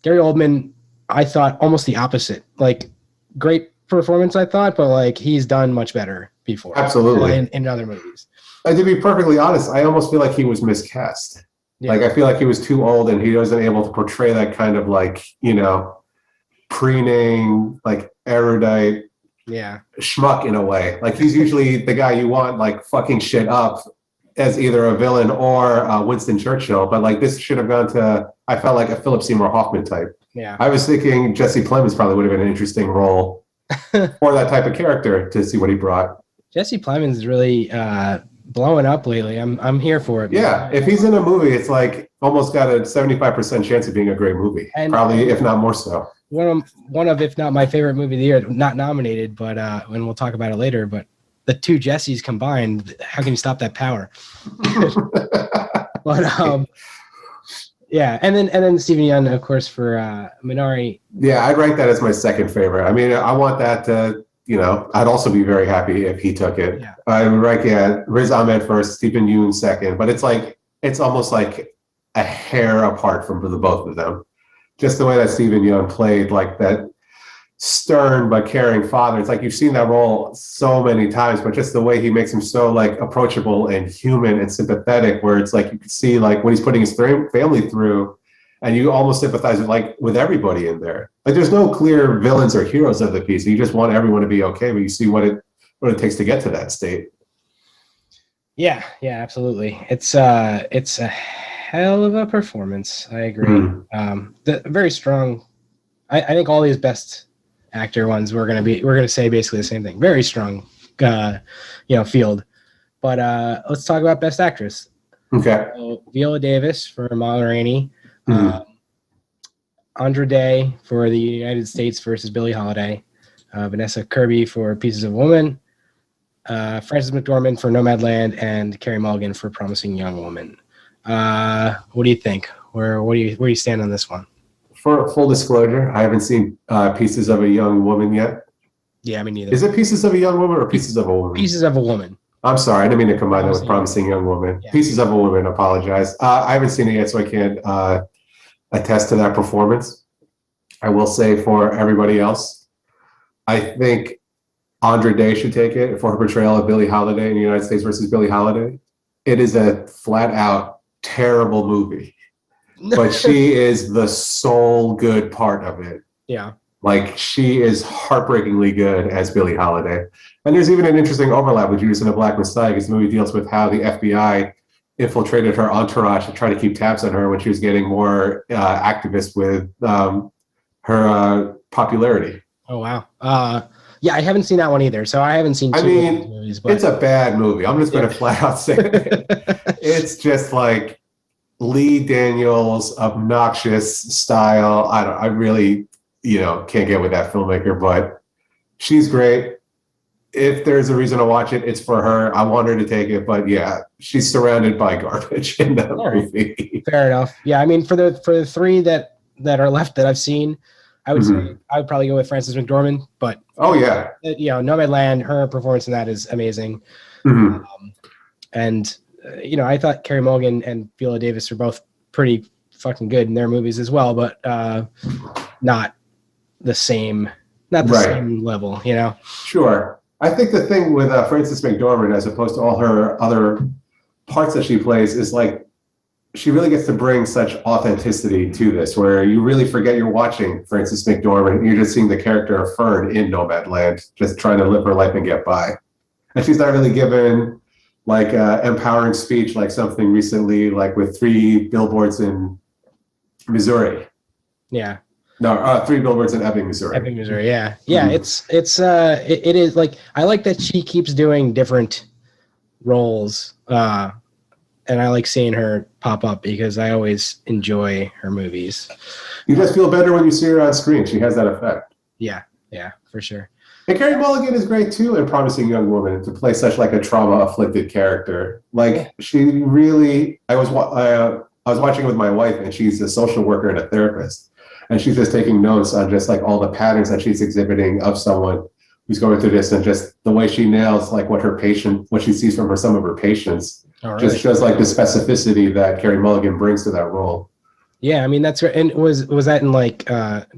Gary Oldman, I thought almost the opposite. Like, great performance, I thought, but like he's done much better before. absolutely. In other movies. And to be perfectly honest, I almost feel like he was miscast. Yeah. Like, I feel like he was too old and he wasn't able to portray that kind of like, preening, like erudite schmuck in a way. Like, he's usually the guy you want like fucking shit up as either a villain or Winston Churchill. But like, this should have gone to, I felt like a Philip Seymour Hoffman type. Yeah. I was thinking Jesse Plemons probably would have been an interesting role for that type of character to see what he brought. Jesse Plemons is really blowing up lately. I'm here for it. Yeah, if he's in a movie, it's like almost got a 75% chance of being a great movie. And probably, if not more so. One of, if not my favorite movie of the year, not nominated, but and we'll talk about it later, but the two Jessies combined, how can you stop that power? But yeah, and then Stephen Yeun, of course, for Minari. Yeah, I'd rank that as my second favorite. I mean, I want that to, I'd also be very happy if he took it. Yeah. I would rank Riz Ahmed first, Stephen Yeun second, but it's almost like a hair apart from the both of them. Just the way that Stephen Yeun played like that stern but caring father. It's like you've seen that role so many times, but just the way he makes him so like approachable and human and sympathetic, where it's like you can see like what he's putting his family through, and you almost sympathize with everybody in there. Like, there's no clear villains or heroes of the piece. You just want everyone to be okay, but you see what it takes to get to that state. Yeah, absolutely. It's a hell of a performance. I agree. The very strong. I think all these best actor ones we're gonna say basically the same thing. Very strong, field. But let's talk about best actress. Okay. So, Viola Davis for Ma Rainey, Andra Day for The United States versus Billie Holiday, Vanessa Kirby for Pieces of Woman, Frances McDormand for Nomadland, and Carey Mulligan for Promising Young Woman. What do you think? Where do you stand on this one? for full disclosure, I haven't seen Pieces of a Young Woman yet. Yeah, me neither. Is it Pieces of a Young Woman or Pieces of a Woman? Pieces of a Woman. I'm sorry, I didn't mean to combine that with Promising Young Woman. Yeah. Pieces of a Woman, apologize. I haven't seen it yet, so I can't attest to that performance. I will say for everybody else, I think Andra Day should take it for her portrayal of Billie Holiday in the United States versus Billie Holiday. It is a flat out terrible movie, but she is the sole good part of it. Yeah. Like, she is heartbreakingly good as Billie Holiday. And there's even an interesting overlap with Judas and the Black Messiah, because the movie deals with how the FBI infiltrated her entourage to try to keep tabs on her when she was getting more activist with her popularity. Oh, wow. Yeah, I haven't seen that one either, so I haven't seen two of these movies. But it's a bad movie. I'm just going to flat out say it. It's just like Lee Daniels' obnoxious style. I really, can't get with that filmmaker, but she's great. If there's a reason to watch it, it's for her. I want her to take it, but yeah, she's surrounded by garbage in that movie. Fair enough. Yeah, I mean, for the three that are left that I've seen, I would say I would probably go with Frances McDormand, but Nomadland, her performance in that is amazing. And I thought Carey Mulligan and Viola Davis were both pretty fucking good in their movies as well, but not the same level, Sure. I think the thing with Frances McDormand, as opposed to all her other parts that she plays, is like she really gets to bring such authenticity to this, where you really forget you're watching Frances McDormand. You're just seeing the character of Fern in Nomadland, just trying to live her life and get by. And she's not really given like empowering speech, like something recently, like with 3 billboards in Missouri. Yeah. No, 3 billboards in Ebbing, Missouri. Ebbing, Missouri. Yeah. Yeah. It is like, I like that she keeps doing different roles. And I like seeing her pop up because I always enjoy her movies. You just feel better when you see her on screen. She has that effect. Yeah, for sure. And Carey Mulligan is great too in Promising Young Woman to play such like a trauma-afflicted character. Like she really, I was watching it with my wife, and she's a social worker and a therapist, and she's just taking notes on just like all the patterns that she's exhibiting of someone who's going through this, and just the way she nails like what she sees from some of her patients. Just shows like the specificity that Carey Mulligan brings to that role. Yeah, I mean that's right. And was that in like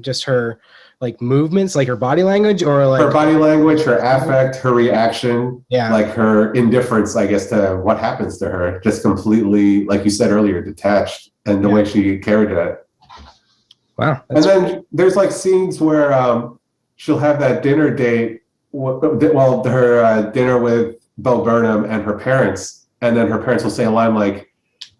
just her like movements, like her body language, or like her body language, her affect, her reaction, like her indifference, I guess, to what happens to her, just completely, like you said earlier, detached, and the way she carried it. Wow. And then there's like scenes where she'll have that dinner date, her dinner with Bo Burnham and her parents. And then her parents will say a line like,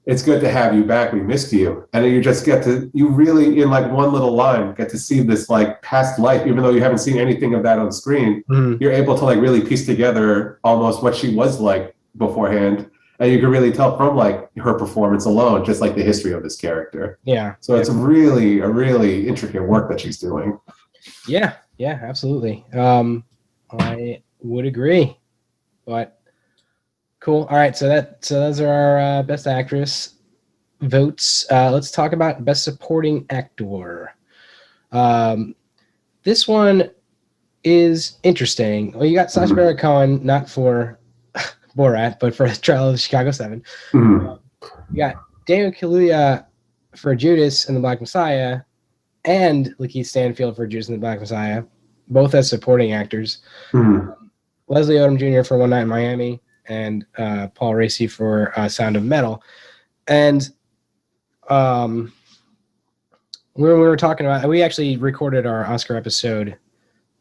"It's good to have you back. We missed you." And then you really, in like one little line, get to see this like past life, even though you haven't seen anything of that on screen. You're able to like really piece together almost what she was like beforehand. And you can really tell from like her performance alone, just like the history of this character. Yeah. So it's really a really intricate work that she's doing. Yeah, absolutely. I would agree, but cool. All right, so those are our best actress votes. Let's talk about best supporting actor. This one is interesting. Well, you got Sacha Baron Cohen, not for Borat, but for Trial of the Chicago 7. You got Daniel Kaluuya for Judas and the Black Messiah, and Lakeith Stanfield for Judas and the Black Messiah, both as supporting actors. Leslie Odom Jr. for One Night in Miami, and Paul Raci for Sound of Metal. And when we were talking about, we actually recorded our Oscar episode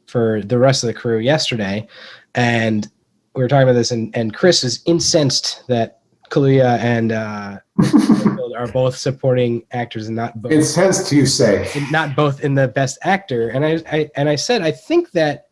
for the rest of the crew yesterday, and we were talking about this, and Chris is incensed that Kaluuya and are both supporting actors and not both. Incensed, you say? Not both in the best actor. And I said I think that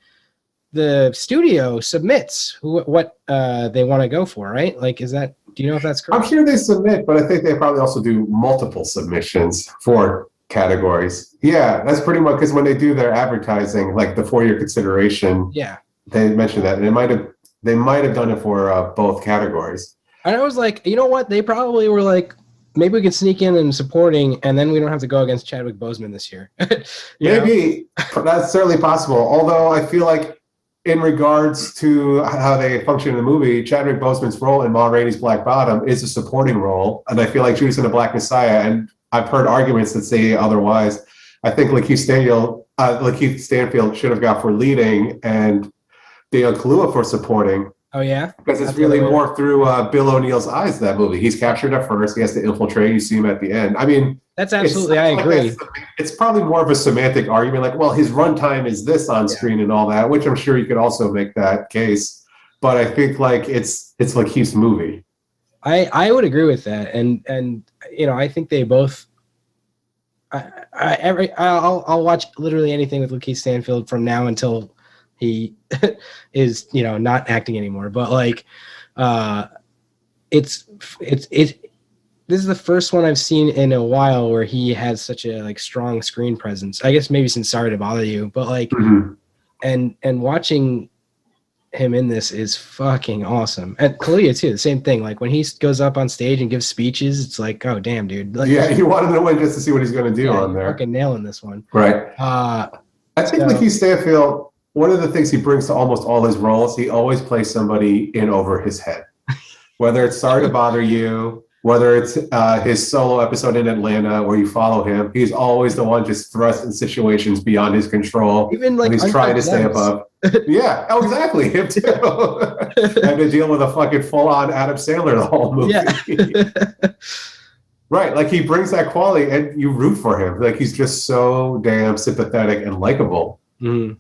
the studio submits what they want to go for, right? Like, do you know if that's correct? I'm sure they submit, but I think they probably also do multiple submissions for categories. Yeah, that's pretty much, because when they do their advertising, like the 4-year consideration, they mentioned that, and they might have done it for both categories. And I was like, you know what? They probably were like, maybe we can sneak in supporting, and then we don't have to go against Chadwick Boseman this year. Maybe that's certainly possible. Although I feel like in regards to how they function in the movie, Chadwick Boseman's role in Ma Rainey's Black Bottom is a supporting role. And I feel like Judas and the Black Messiah, and I've heard arguments that say otherwise. I think Lakeith Stanfield should have got for leading and Daniel Kaluuya for supporting. Oh, yeah? Because it's really more through Bill O'Neill's eyes, that movie. He's captured at first. He has to infiltrate. You see him at the end. I mean, that's absolutely, I agree. It's probably more of a semantic argument, like, well, his runtime is this on screen and all that, which I'm sure you could also make that case. But I think like it's Lakeith's movie. I would agree with that, and I think they both. I'll watch literally anything with Lakeith Stanfield from now until he is not acting anymore. But like, it's this is the first one I've seen in a while where he has such a like strong screen presence. I guess maybe since Sorry to Bother You, but like, and watching him in this is fucking awesome. And Kaluuya too, the same thing. Like when he goes up on stage and gives speeches, it's like, oh damn, dude. Like, yeah, you wanted to win just to see what he's going to do on there. Fucking nailing this one, right? I think Lakeith Stanfield. One of the things he brings to almost all his roles, he always plays somebody in over his head. Whether it's Sorry to Bother You, whether it's his solo episode in Atlanta where you follow him, he's always the one just thrust in situations beyond his control. Even like he's trying to stay above. Yeah, oh, exactly. Him too. Having to deal with a fucking full-on Adam Sandler the whole movie. Yeah. Right, like he brings that quality and you root for him. Like he's just so damn sympathetic and likable. Mm-hmm.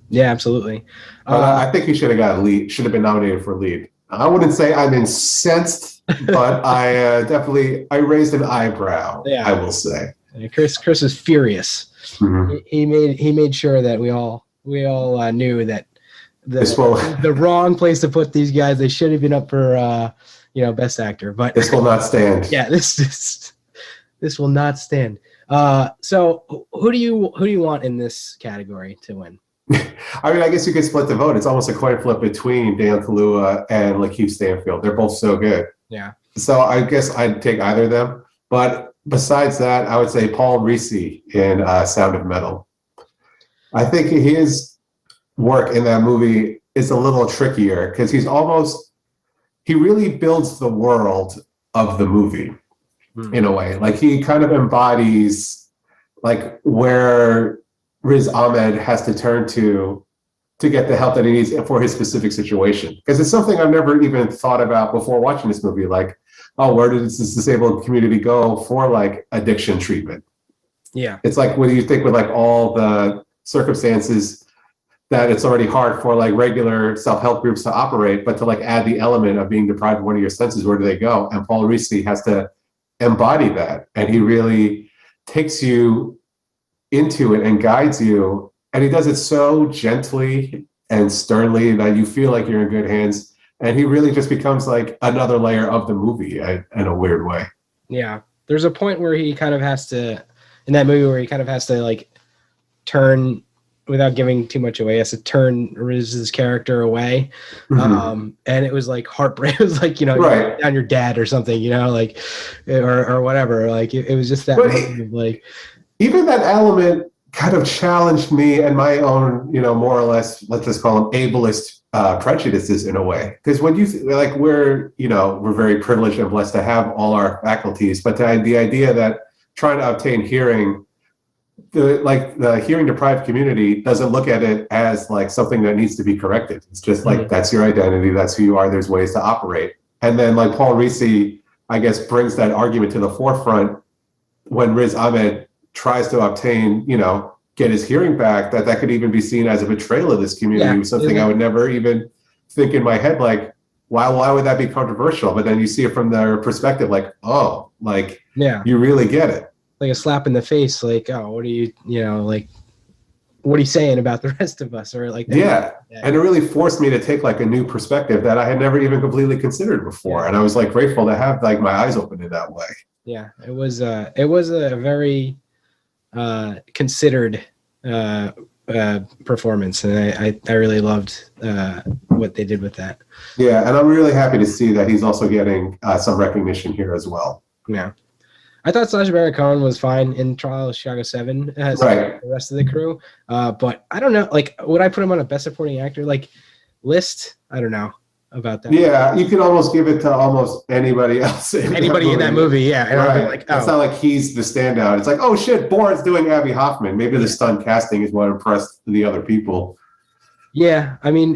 Yeah, absolutely. I think he should have got lead. Should have been nominated for lead. I wouldn't say I'm incensed, but I definitely raised an eyebrow. Yeah. I will say. Chris is furious. Mm-hmm. He made sure that we all knew that the wrong place to put these guys. They should have been up for best actor. But this will not stand. Yeah, this will not stand. So who do you want in this category to win? I mean, I guess you could split the vote. It's almost a coin flip between Dan Kaluuya and Lakeith Stanfield. They're both so good. Yeah. So I guess I'd take either of them. But besides that, I would say Paul Risi in Sound of Metal. I think his work in that movie is a little trickier because he really builds the world of the movie in a way. Like he kind of embodies like where Riz Ahmed has to turn to get the help that he needs for his specific situation. Because it's something I've never even thought about before watching this movie. Like, oh, where does this disabled community go for like addiction treatment? Yeah. It's like when you think with like all the circumstances that it's already hard for like regular self-help groups to operate, but to like add the element of being deprived of one of your senses, where do they go? And Paul Risi has to embody that. And he really takes you into it and guides you, and he does it so gently and sternly that you feel like you're in good hands, and he really just becomes like another layer of the movie in a weird way. Yeah, there's a point where he kind of has to, in that movie, where he kind of has to like turn, without giving too much away, has to turn Riz's character away. And it was like heartbreak. It was like, right. down your dad or something, like, or whatever. Like it was just that moment of like, even that element kind of challenged me and my own, more or less, let's just call them ableist prejudices in a way. Because when you we're very privileged and blessed to have all our faculties, but the idea that trying to obtain hearing, the hearing deprived community doesn't look at it as like something that needs to be corrected. It's just like, that's your identity, that's who you are, there's ways to operate. And then like Paul Risi, I guess, brings that argument to the forefront when Riz Ahmed tries to obtain, get his hearing back, that could even be seen as a betrayal of this community, something I would never even think in my head, like, why would that be controversial? But then you see it from their perspective, like, oh, like, you really get it. Like a slap in the face, like, oh, what are you, what are you saying about the rest of us? Or like that. Yeah. And it really forced me to take like a new perspective that I had never even completely considered before. And I was like grateful to have like my eyes open in that way. Yeah, it was a very considered performance, and I really loved what they did with that. Yeah, and I'm really happy to see that he's also getting some recognition here as well. Yeah. I thought Sacha Baron Cohen was fine in Trial of Chicago 7 as Right. the rest of the crew. But I don't know, like, would I put him on a best supporting actor like list? I don't know about that. Yeah, you could almost give it to almost anybody else. Anybody in that movie, yeah. And I'll be like, It's not like he's the standout. It's like, oh shit, Borat's doing Abby Hoffman. Maybe the stunt casting is what impressed the other people. yeah. I mean,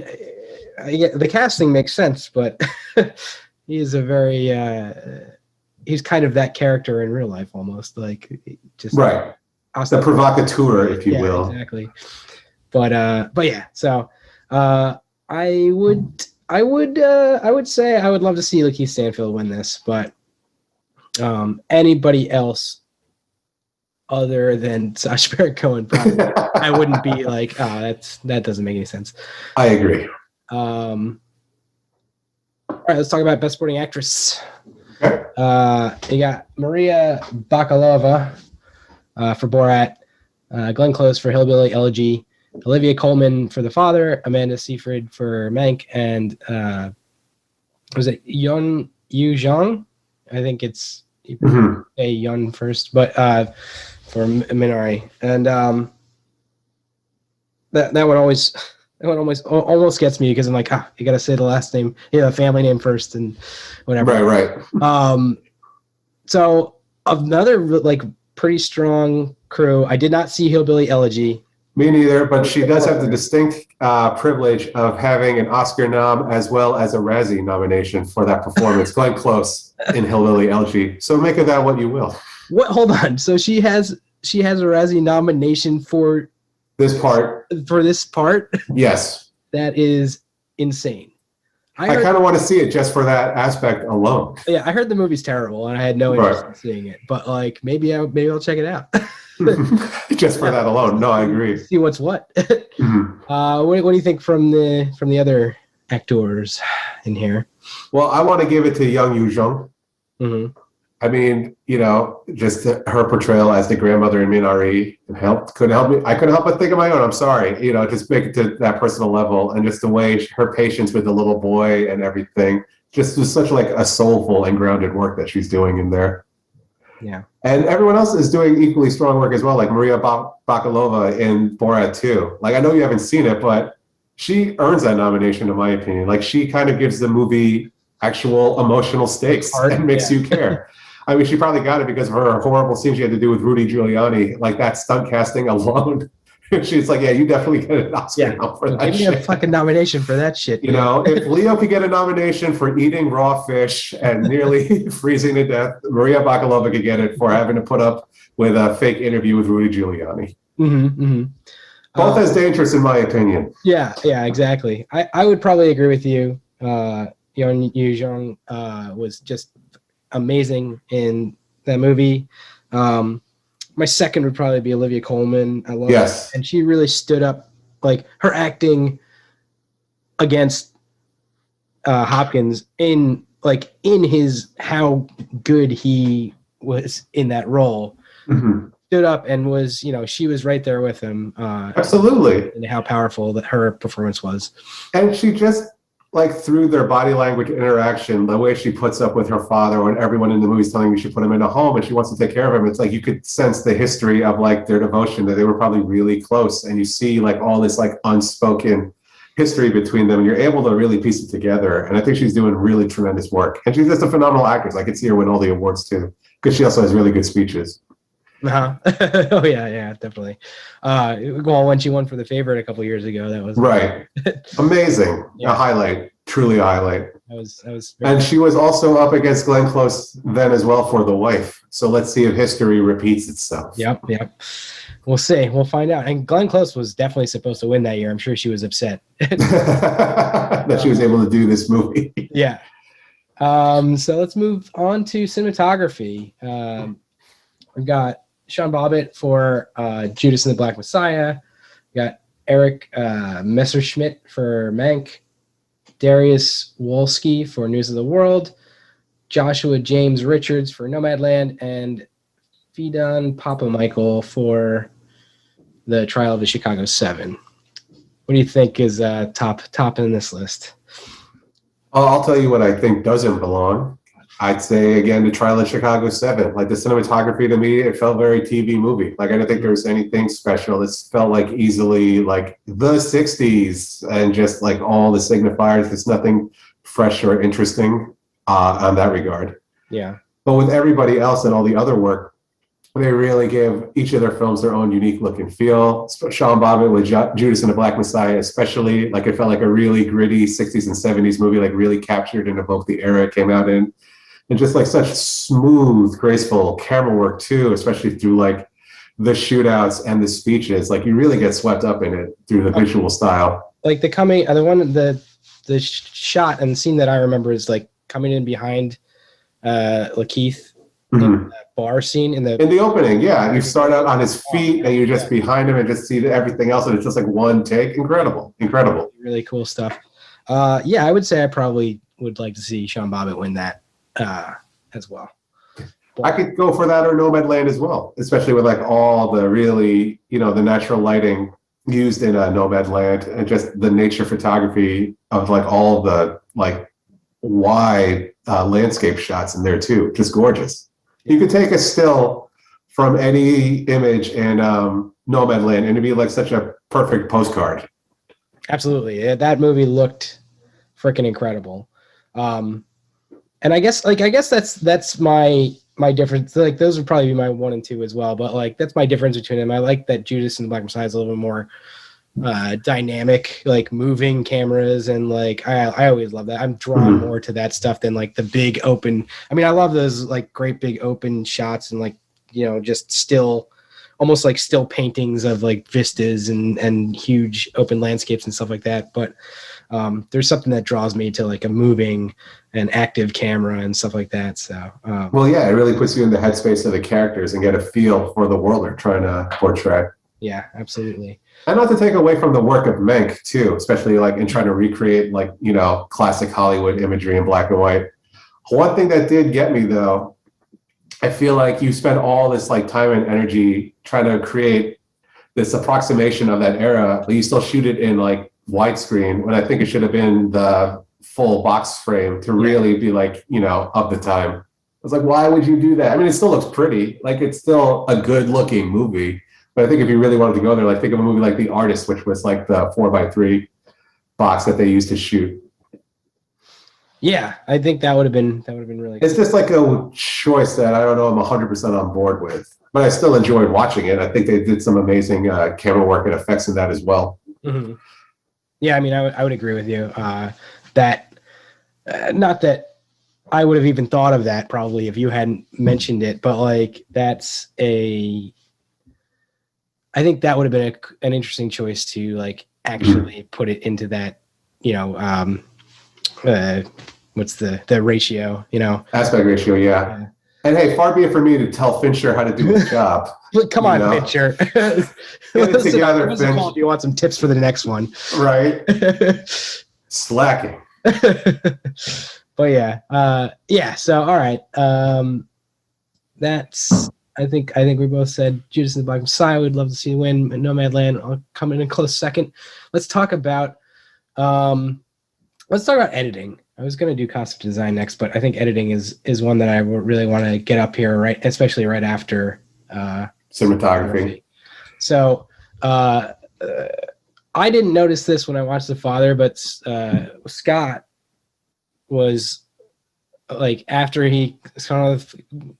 the casting makes sense, but he's a very he's kind of that character in real life almost, like just Right. The provocateur, if you will. Exactly. But yeah. So I would say I would love to see Lakeith Stanfield win this, but anybody else other than Sacha Baron Cohen, probably I wouldn't be like, oh, that doesn't make any sense. I agree. All right, let's talk about Best Supporting Actress. Okay. You got Maria Bakalova for Borat, Glenn Close for Hillbilly Elegy, Olivia Coleman for The Father, Amanda Seyfried for Mank, and was it Yun Yu Zhang? I think it's a Yun first, but for Minari, and that one almost gets me because I'm like, you gotta say the last name, the family name first, and whatever. Right. So another like pretty strong crew. I did not see Hillbilly Elegy. Me neither, but she does have the distinct privilege of having an Oscar nom as well as a Razzie nomination for that performance. Glenn Close in Hillbilly Elegy. So make of that what you will. What? Hold on. So she has a Razzie nomination for this part. For this part? Yes. That is insane. I kind of want to see it just for that aspect alone. Yeah, I heard the movie's terrible, and I had no interest in seeing it. But like, maybe I'll check it out. Just for that alone. No, I agree. See what's what. What do you think from the other actors in here? Well, I want to give it to Young Yu Zhong. Mm-hmm. I mean, just her portrayal as the grandmother in Minari couldn't help me. I couldn't help but think of my own. I'm sorry, just make it to that personal level, and just the way her patience with the little boy and everything, just was such like a soulful and grounded work that she's doing in there. Yeah. And everyone else is doing equally strong work as well, like Maria Bakalova in Borat 2. Like, I know you haven't seen it, but she earns that nomination, in my opinion. Like, she kind of gives the movie actual emotional stakes and makes you care. I mean, she probably got it because of her horrible scene she had to do with Rudy Giuliani. Like, that stunt casting alone. She's like, yeah, you definitely get an Oscar now for that shit. Give me a fucking nomination for that shit. If Leo could get a nomination for eating raw fish and nearly freezing to death, Maria Bakalova could get it for having to put up with a fake interview with Rudy Giuliani. Both as dangerous, in my opinion. Yeah, exactly. I would probably agree with you. Yeon Yu Jung was just amazing in that movie. My second would probably be Olivia Coleman. I love her. And she really stood up, like her acting against Hopkins in his how good he was in that role. Stood up and was, she was right there with him. Absolutely. And how powerful that her performance was. And she just, like, through their body language interaction, the way she puts up with her father when everyone in the movie is telling me she put him in a home and she wants to take care of him, it's like you could sense the history of like their devotion, that they were probably really close, and you see like all this like unspoken history between them, and you're able to really piece it together. And I think she's doing really tremendous work, and she's just a phenomenal actress. I could see her win all the awards too, because she also has really good speeches. Oh yeah, definitely. Well, when she won for The Favorite a couple years ago, that was right. Amazing. A highlight, truly a highlight. That was and she was also up against Glenn Close then as well for The Wife. So let's see if history repeats itself. Yep. We'll see. We'll find out. And Glenn Close was definitely supposed to win that year. I'm sure she was upset that she was able to do this movie. Yeah. So let's move on to cinematography. We've got Sean Bobbitt for Judas and the Black Messiah. We got Eric Messerschmidt for Mank. Darius Wolski for News of the World. Joshua James Richards for Nomadland. And Fidan Papamichael for The Trial of the Chicago 7. What do you think is top in this list? I'll tell you what I think doesn't belong. I'd say again the Trial of Chicago 7. Like the cinematography to me, it felt very TV movie. Like I don't think there was anything special. This felt like easily like the 60s and just like all the signifiers. There's nothing fresh or interesting on that regard. Yeah. But with everybody else and all the other work, they really give each of their films their own unique look and feel. Sean Bobbitt with Judas and the Black Messiah, especially, like it felt like a really gritty 60s and 70s movie, like really captured and evoked the era it came out in. And just like such smooth, graceful camera work too, especially through like the shootouts and the speeches. Like you really get swept up in it through the visual style. Like the shot and scene that I remember is like coming in behind Lakeith in that bar scene in the opening. Yeah, you start out on his feet and you're just behind him and just see everything else, and it's just like one take. Incredible. Really cool stuff. Yeah, I would say I probably would like to see Sean Bobbitt win that as well. I could go for that or Nomadland as well, especially with like all the really, the natural lighting used in Nomadland and just the nature photography of like all the like wide landscape shots in there too. Just gorgeous. You could take a still from any image in Nomadland and it'd be like such a perfect postcard. Absolutely. That movie looked freaking incredible. And I guess that's my difference. Like those would probably be my 1 and 2 as well. But like that's my difference between them. I like that Judas and the Black Messiah is a little bit more dynamic, like moving cameras, and like I always love that. I'm drawn more to that stuff than like the big open. I mean, I love those like great big open shots and like just still, almost like still paintings of like vistas and huge open landscapes and stuff like that. But there's something that draws me to like a moving and active camera and stuff like that. So well, yeah, it really puts you in the headspace of the characters and get a feel for the world they're trying to portray. Yeah, absolutely. And not to take away from the work of Mank too, especially like in trying to recreate like classic Hollywood imagery in black and white. One thing that did get me though, I feel like you spend all this like time and energy trying to create this approximation of that era, but you still shoot it in like widescreen when I think it should have been the full box frame to really be like, of the time. I was like, why would you do that? I mean, it still looks pretty. Like it's still a good looking movie. But I think if you really wanted to go there, like think of a movie like The Artist, which was like the 4x3 box that they used to shoot. Yeah, I think that would have been really It's just like a choice that I don't know I'm 100% on board with. But I still enjoyed watching it. I think they did some amazing camera work and effects in that as well. Mm-hmm. Yeah, I mean, I would agree with you. That not that I would have even thought of that probably if you hadn't mentioned it, but like I think that would have been an interesting choice to like actually put it into that, what's the ratio, Aspect ratio, yeah. And hey, far be it for me to tell Fincher how to do his job. Come on, Fincher. Get it together, Finch. Do you want some tips for the next one? Right. Slacking. But yeah. So all right. That's I think we both said Judas and the Black Messiah. We'd love to see win. Nomadland, I'll come in a close second. Let's talk about editing. I was going to do costume design next, but I think editing is one that I really want to get up here, right? Especially right after cinematography. So I didn't notice this when I watched The Father, but Scott was like, after he kind of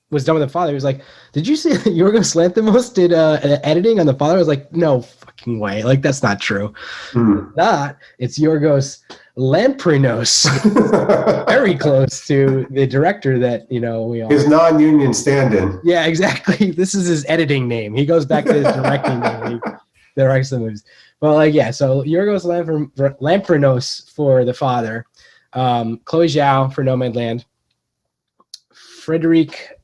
was done with The Father, he was like, did you see that Yorgos Lanthimos did editing on The Father? I was like, no fucking way. Like, that's not true. It's Yorgos Lamprinos. Very close to the director that, we all... His non-union stand-in. Yeah, exactly. This is his editing name. He goes back to his directing name. He directs the movies. Well, like, yeah, so Yorgos Lamprinos for The Father. Chloe Zhao for Nomadland. Frederic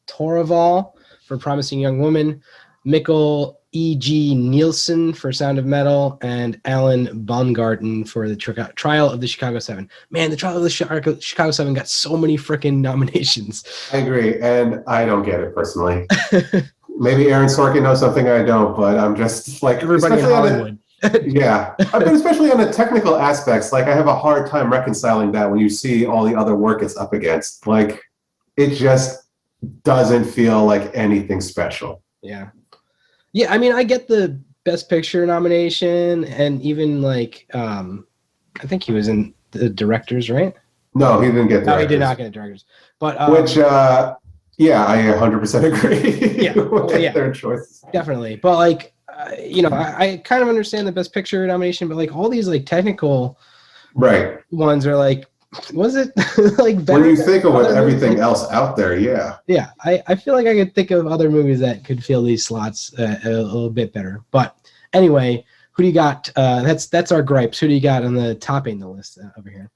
Torval for Promising Young Woman. Mikkel E.G. Nielsen for Sound of Metal, and Alan Baumgarten for the Trial of the Chicago 7. Man, the Trial of the Chicago 7 got so many freaking nominations. I agree, and I don't get it personally. Maybe Aaron Sorkin knows something I don't, but I'm just like... Everybody in Hollywood. Yeah, but especially on the technical aspects, like I have a hard time reconciling that when you see all the other work it's up against. Like it just doesn't feel like anything special. Yeah. Yeah, I mean, I get the Best Picture nomination, and even like, I think he was in the directors, right? No, he didn't get No, he did not directors. get directors. But Which, yeah, I 100% agree yeah, with well, yeah, their choices. definitely. But like, I kind of understand the Best Picture nomination, but like all these like technical Right. ones are like, was it like When better you than think of with other movies? everything Like, else out there, yeah. yeah, I feel like I could think of other movies that could fill these slots a little bit better. But anyway, who do you got? That's our gripes. Who do you got on the topping the list over here?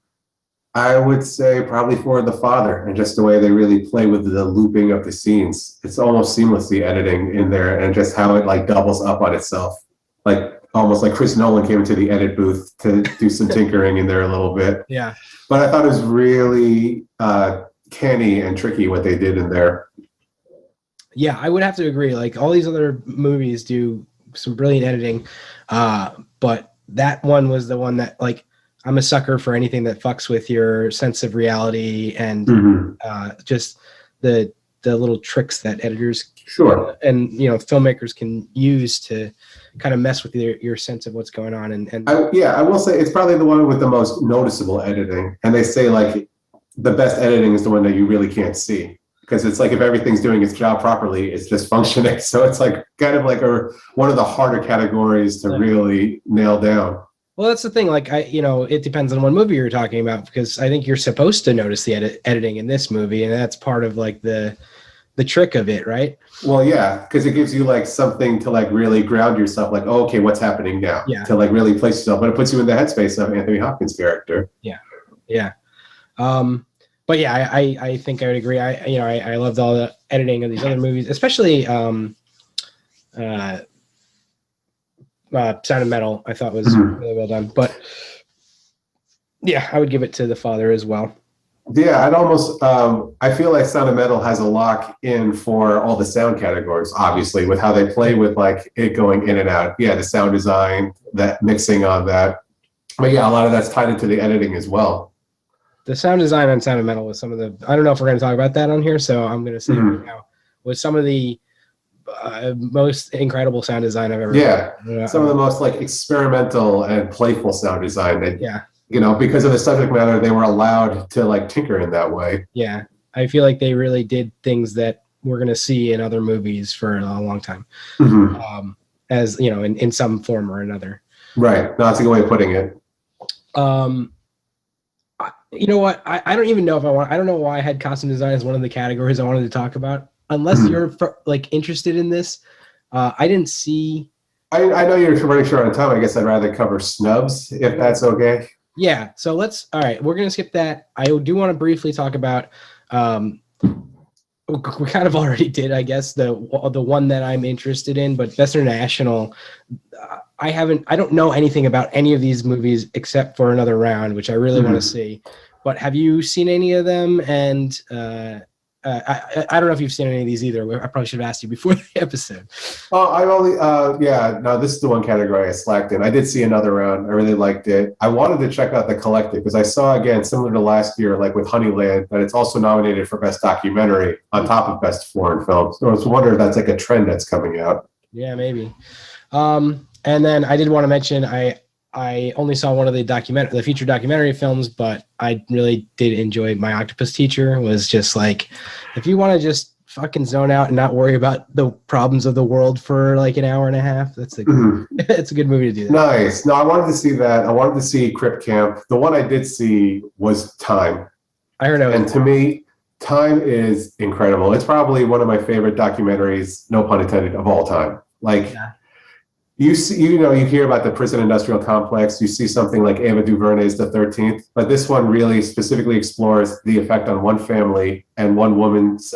I would say probably for The Father and just the way they really play with the looping of the scenes. It's almost seamlessly editing in there and just how it like doubles up on itself. Like almost like Chris Nolan came into the edit booth to do some tinkering in there a little bit. Yeah, But I thought it was really canny and tricky what they did in there. yeah, I would have to agree. Like all these other movies do some brilliant editing, but that one was the one that like I'm a sucker for anything that fucks with your sense of reality and Mhm. just the little tricks that editors Sure. and filmmakers can use to kind of mess with your sense of what's going on. And I will say it's probably the one with the most noticeable editing. And they say like the best editing is the one that you really can't see because it's like if everything's doing its job properly, it's just functioning. So it's like kind of like one of the harder categories to really nail down. well, that's the thing. Like it depends on what movie you're talking about because I think you're supposed to notice the editing in this movie, and that's part of like the trick of it, right? Well, yeah, because it gives you like something to like really ground yourself, like, oh, okay, what's happening now? Yeah. To like really place yourself, but it puts you in the headspace of Anthony Hopkins' character. Yeah. But yeah, I think I would agree. I loved all the editing of these other movies, especially Sound of Metal. I thought was really well done. But yeah, I would give it to The Father as well. Yeah, I'd almost. I feel like Sound of Metal has a lock in for all the sound categories, obviously, with how they play with like it going in and out. Yeah, the sound design, that mixing on that. But yeah, a lot of that's tied into the editing as well. The sound design on Sound of Metal was some of the. I don't know if we're going to talk about that on here, so I'm going to say right now was some of the most incredible sound design I've ever. Yeah, some of the most like experimental and playful sound design. That, yeah. Because of the subject matter, they were allowed to like tinker in that way. Yeah, I feel like they really did things that we're going to see in other movies for a long time, as in some form or another. Right, that's a good way of putting it. You know what? I don't even know if I want. I don't know why I had costume design as one of the categories I wanted to talk about. Unless you're like interested in this, I didn't see. I know you're running short on time. I guess I'd rather cover Snubs if that's okay. Yeah. So all right, we're going to skip that. I do want to briefly talk about, we kind of already did, I guess, the one that I'm interested in, but Best International, I don't know anything about any of these movies except for Another Round, which I really want to see. But have you seen any of them? And I don't know if you've seen any of these either. I probably should have asked you before the episode. Oh, I've only, no, this is the one category I slacked in. I did see Another Round. I really liked it. I wanted to check out The Collective because I saw, again, similar to last year, like with Honeyland, that it's also nominated for Best Documentary on top of Best Foreign Film. So I was wondering if that's like a trend that's coming out. Yeah, maybe. And then I did want to mention, I only saw one of the feature documentary films, but I really did enjoy My Octopus Teacher. It was just like, if you want to just fucking zone out and not worry about the problems of the world for like an hour and a half, it's a good movie to do that. Nice. No, I wanted to see that. I wanted to see Crip Camp. The one I did see was Time. I heard it. And to me, Time is incredible. It's probably one of my favorite documentaries, no pun intended, of all time. Like, you see, you hear about the prison industrial complex. You see something like Ava DuVernay's The 13th, but this one really specifically explores the effect on one family and one woman's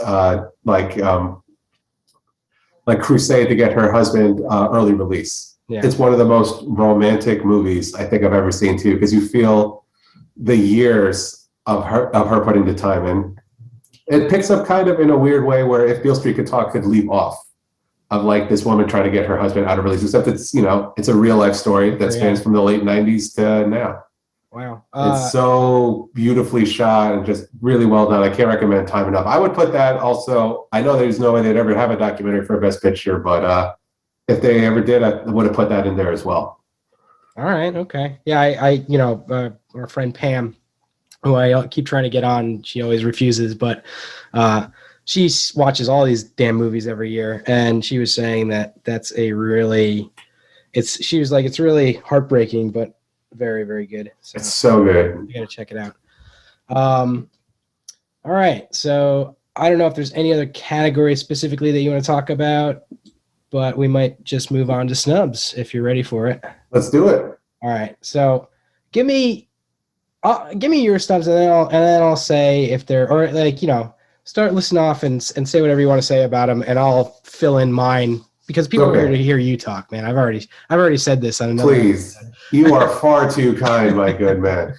crusade to get her husband early release. Yeah. It's one of the most romantic movies I think I've ever seen too, because you feel the years of her putting the time in. It picks up kind of in a weird way where If Beale Street Could Talk could leave off. of like this woman trying to get her husband out of release, except it's, it's a real life story that spans from the late 90s to now. Wow. It's so beautifully shot and just really well done. I can't recommend Time Enough. I would put that also. I know there's no way they'd ever have a documentary for Best Picture, but if they ever did, I would have put that in there as well. All right. Okay. Yeah. Our friend Pam, who I keep trying to get on, she always refuses, but she watches all these damn movies every year, and she was saying that she was like, it's really heartbreaking, but very, very good. So it's so good. You got to check it out. All right. So I don't know if there's any other category specifically that you want to talk about, but we might just move on to snubs if you're ready for it. Let's do it. All right. So give me your snubs, and then I'll say if they're, or like, start listing off and say whatever you want to say about them, and I'll fill in mine because people are here to hear you talk, man. I've already said this on another. Please, you are far too kind, my good man.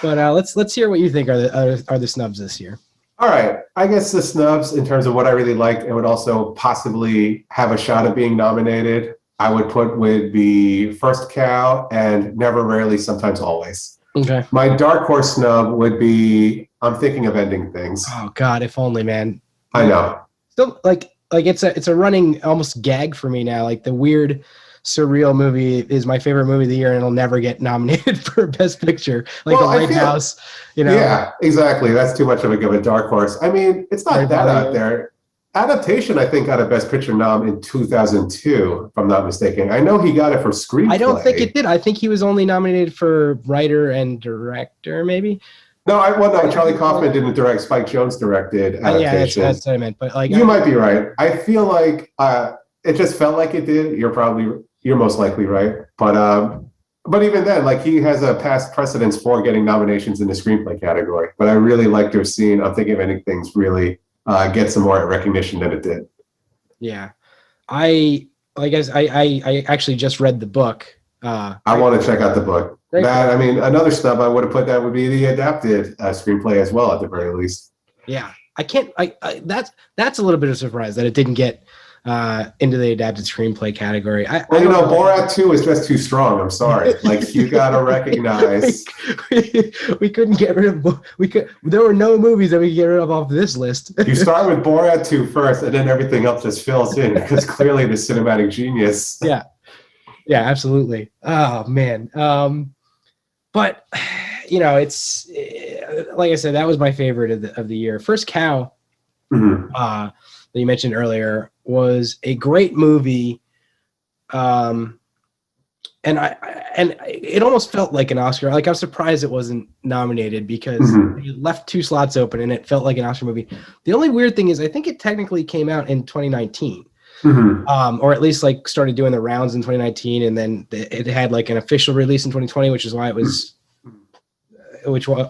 But let's hear what you think are the snubs this year. All right, I guess the snubs in terms of what I really liked and would also possibly have a shot of being nominated, I would put would be First Cow and Never, Rarely, Sometimes, Always. Okay. My dark horse snub would be I'm Thinking of Ending Things. Oh God, if only, man. I know. Still, like it's a running almost gag for me now. Like the weird, surreal movie is my favorite movie of the year, and it'll never get nominated for Best Picture. Like The Lighthouse, Yeah, exactly. That's too much of a dark horse. I mean, it's not that out there. Adaptation, I think, got a Best Picture nom in 2002, if I'm not mistaken. I know he got it for Screenplay. I don't think it did. I think he was only nominated for writer and director, maybe. No, Charlie Kaufman didn't direct. Spike Jonze directed adaptation. Yeah, that's what I meant. But like, you might be right. I feel like it just felt like it did. You're most likely right. But even then, like, he has a past precedence for getting nominations in the screenplay category. But I really like to have seen I'm Thinking of Ending Things really get some more recognition than it did. Yeah, I actually just read the book. I want to check out the book. I mean, another snub I would have put that would be the adapted screenplay as well, at the very least. Yeah, that's a little bit of a surprise that it didn't get into the adapted screenplay category. Borat 2 is just too strong. I'm sorry. Like, you got to recognize. we couldn't get rid of. There were no movies that we could get rid of off this list. You start with Borat 2 first, and then everything else just fills in because clearly the cinematic genius. Yeah, absolutely. Oh man. But it's like I said, that was my favorite of the year. First Cow, that you mentioned earlier, was a great movie, and it almost felt like an Oscar. Like, I was surprised it wasn't nominated because it left 2 slots open, and it felt like an Oscar movie. The only weird thing is, I think it technically came out in 2019. Or at least like started doing the rounds in 2019, and then it had like an official release in 2020, which is why it was,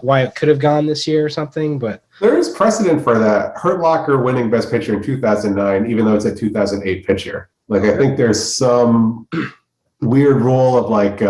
why it could have gone this year or something. But there is precedent for that. Hurt Locker winning Best Picture in 2009, even though it's a 2008 picture. Like, I think there's some weird rule of like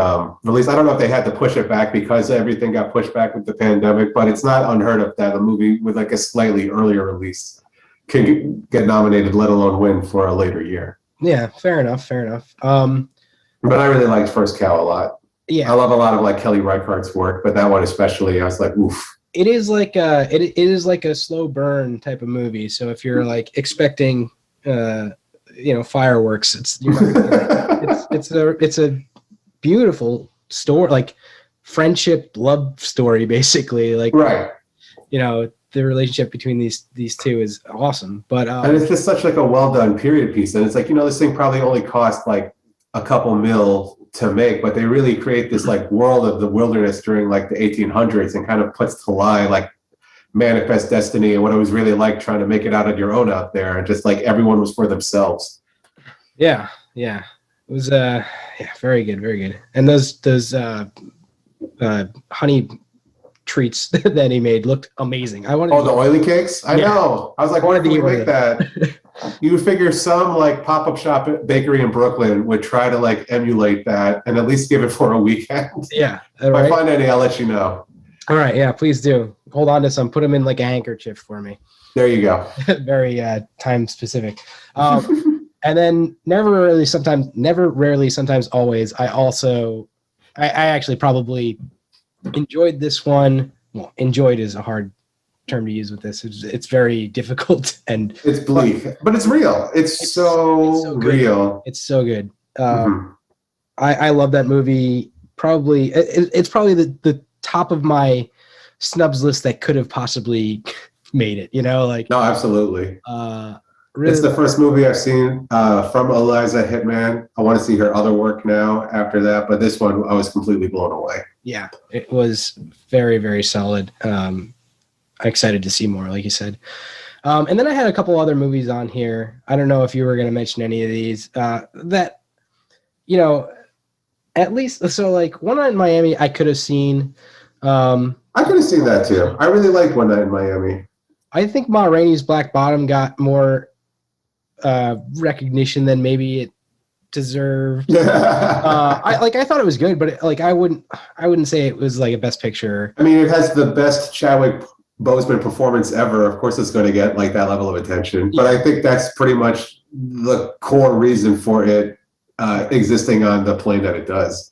release. I don't know if they had to push it back because everything got pushed back with the pandemic, but it's not unheard of that a movie with like a slightly earlier release can get nominated, let alone win for a later year. Yeah, fair enough. But I really liked First Cow a lot. Yeah, I love a lot of like Kelly Reichardt's work, but that one especially, I was like, oof. It is like it is like a slow burn type of movie. So if you're like expecting fireworks, it's a beautiful story, like friendship love story, basically. Like, right. The relationship between these two is awesome. But and it's just such like a well done period piece. And it's like, this thing probably only cost like a couple mil to make, but they really create this like world of the wilderness during like the 1800s and kind of puts to lie like manifest destiny and what it was really like trying to make it out on your own out there, and just like everyone was for themselves. Yeah. It was very good. And those honey treats that he made looked amazing. The oily cakes? I know. I was like, why did you make that? You would figure some like pop-up shop bakery in Brooklyn would try to like emulate that and at least give it for a weekend. Yeah. If I find any, I'll let you know. All right. Yeah, please do. Hold on to some. Put them in like a handkerchief for me. There you go. Very time specific. And And then never rarely, sometimes always. I actually probably enjoyed this one. Well, enjoyed is a hard term to use with this. It's very difficult and It's bleak, but it's real. It's so real. It's so good. Mhm. I love that movie. Probably it's probably the top of my snubs list that could have possibly made it. Like No, absolutely. really, It's the first movie I've seen from Eliza Hittman. I want to see her other work now after that, but this one I was completely blown away. Yeah, it was very, very solid. I'm excited to see more, like you said. And then I had a couple other movies on here. I don't know if you were going to mention any of these that, at least, so like One Night in Miami, I could have seen. I could have seen that too. I really liked One Night in Miami. I think Ma Rainey's Black Bottom got more recognition than maybe it deserved. I thought it was good, but I wouldn't say it was like a best picture. I mean, it has the best Chadwick Boseman performance ever. Of course, it's going to get like that level of attention. But I think that's pretty much the core reason for it existing on the plane that it does.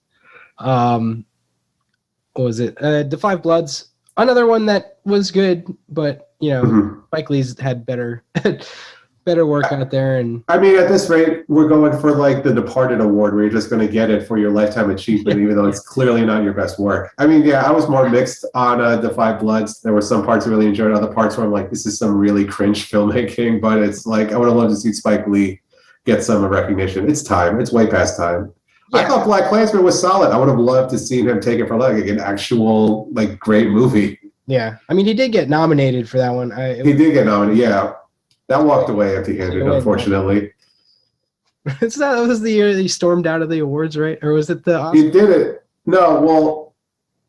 What was it? The Five Bloods, another one that was good, but Spike Lee's had better work out there. And I mean, at this rate, we're going for like the Departed award, where you're just going to get it for your lifetime achievement, even though it's clearly not your best work. I mean, yeah, I was more mixed on The Five Bloods. There were some parts I really enjoyed, other parts where I'm like, this is some really cringe filmmaking. But it's like I would have loved to see Spike Lee get some recognition. It's time. It's way past time. Yeah. I thought Black Klansman was solid. I would have loved to see him take it for like an actual like great movie. Yeah, I mean, he did get nominated for that one. He did get nominated. Yeah. That walked away empty-handed, unfortunately. That was the year that he stormed out of the awards, right? Or was it the Oscar? He did it. No, well,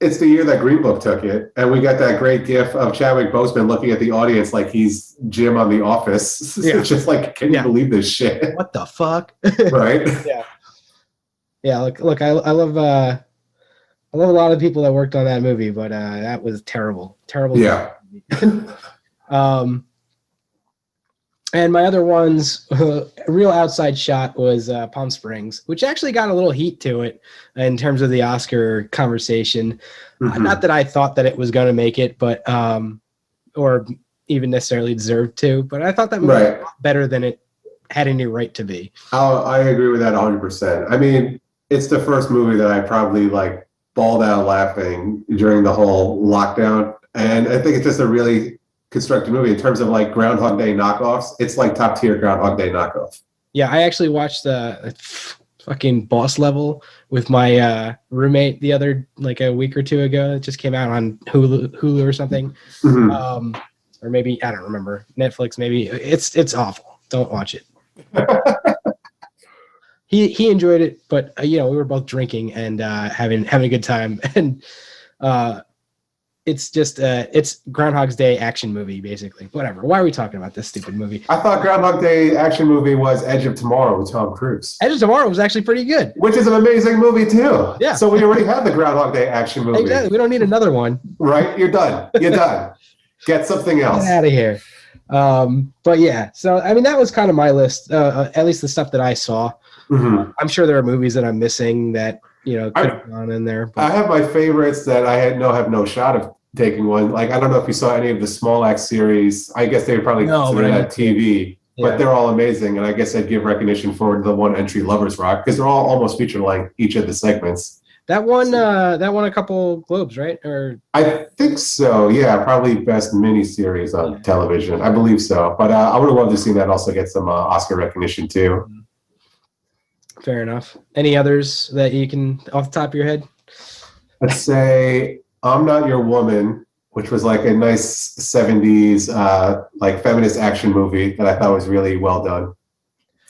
it's the year that Green Book took it, and we got that great gif of Chadwick Boseman looking at the audience like he's Jim on The Office. Yeah. It's just like, can you believe this shit? What the fuck? Right? Yeah. Yeah. Look, I love a lot of people that worked on that movie, but that was terrible. Terrible. Yeah. And my other ones, a real outside shot was Palm Springs, which actually got a little heat to it in terms of the Oscar conversation. Mm-hmm. Not that I thought that it was going to make it, but or even necessarily deserved to. But I thought that movie was better than it had any right to be. I agree with that 100%. I mean, it's the first movie that I probably like bawled out laughing during the whole lockdown, and I think it's just a really constructed movie in terms of like Groundhog Day knockoffs. It's like top tier Groundhog Day knockoff. Yeah, I actually watched the fucking Boss Level with my roommate the other like a week or two ago. It just came out on Hulu or something, or maybe I don't remember, Netflix maybe. It's awful. Don't watch it. He enjoyed it, but we were both drinking and having a good time, and it's just it's Groundhog's Day action movie, basically. Whatever. Why are we talking about this stupid movie? I thought Groundhog Day action movie was Edge of Tomorrow with Tom Cruise. Edge of Tomorrow was actually pretty good. Which is an amazing movie too. Yeah. So we already have the Groundhog Day action movie. Exactly. We don't need another one. Right? You're done. You're done. Get something else. Get out of here. But yeah, so I mean that was kind of my list. At least the stuff that I saw. Mm-hmm. I'm sure there are movies that I'm missing that could have gone in there. But. I have my favorites that I have no shot of taking one. Like I don't know if you saw any of the Small Axe series. I guess they would probably consider that TV, but they're all amazing. And I guess I'd give recognition for the one entry, Lovers Rock, because they're all almost feature length, each of the segments. That won a couple Globes, right? Or I think so. Yeah, probably best miniseries on television. I believe so. But I would have loved to see that also get some Oscar recognition too. Fair enough. Any others that you can off the top of your head? Let's say I'm Not Your Woman, which was like a nice 70s like feminist action movie that I thought was really well done.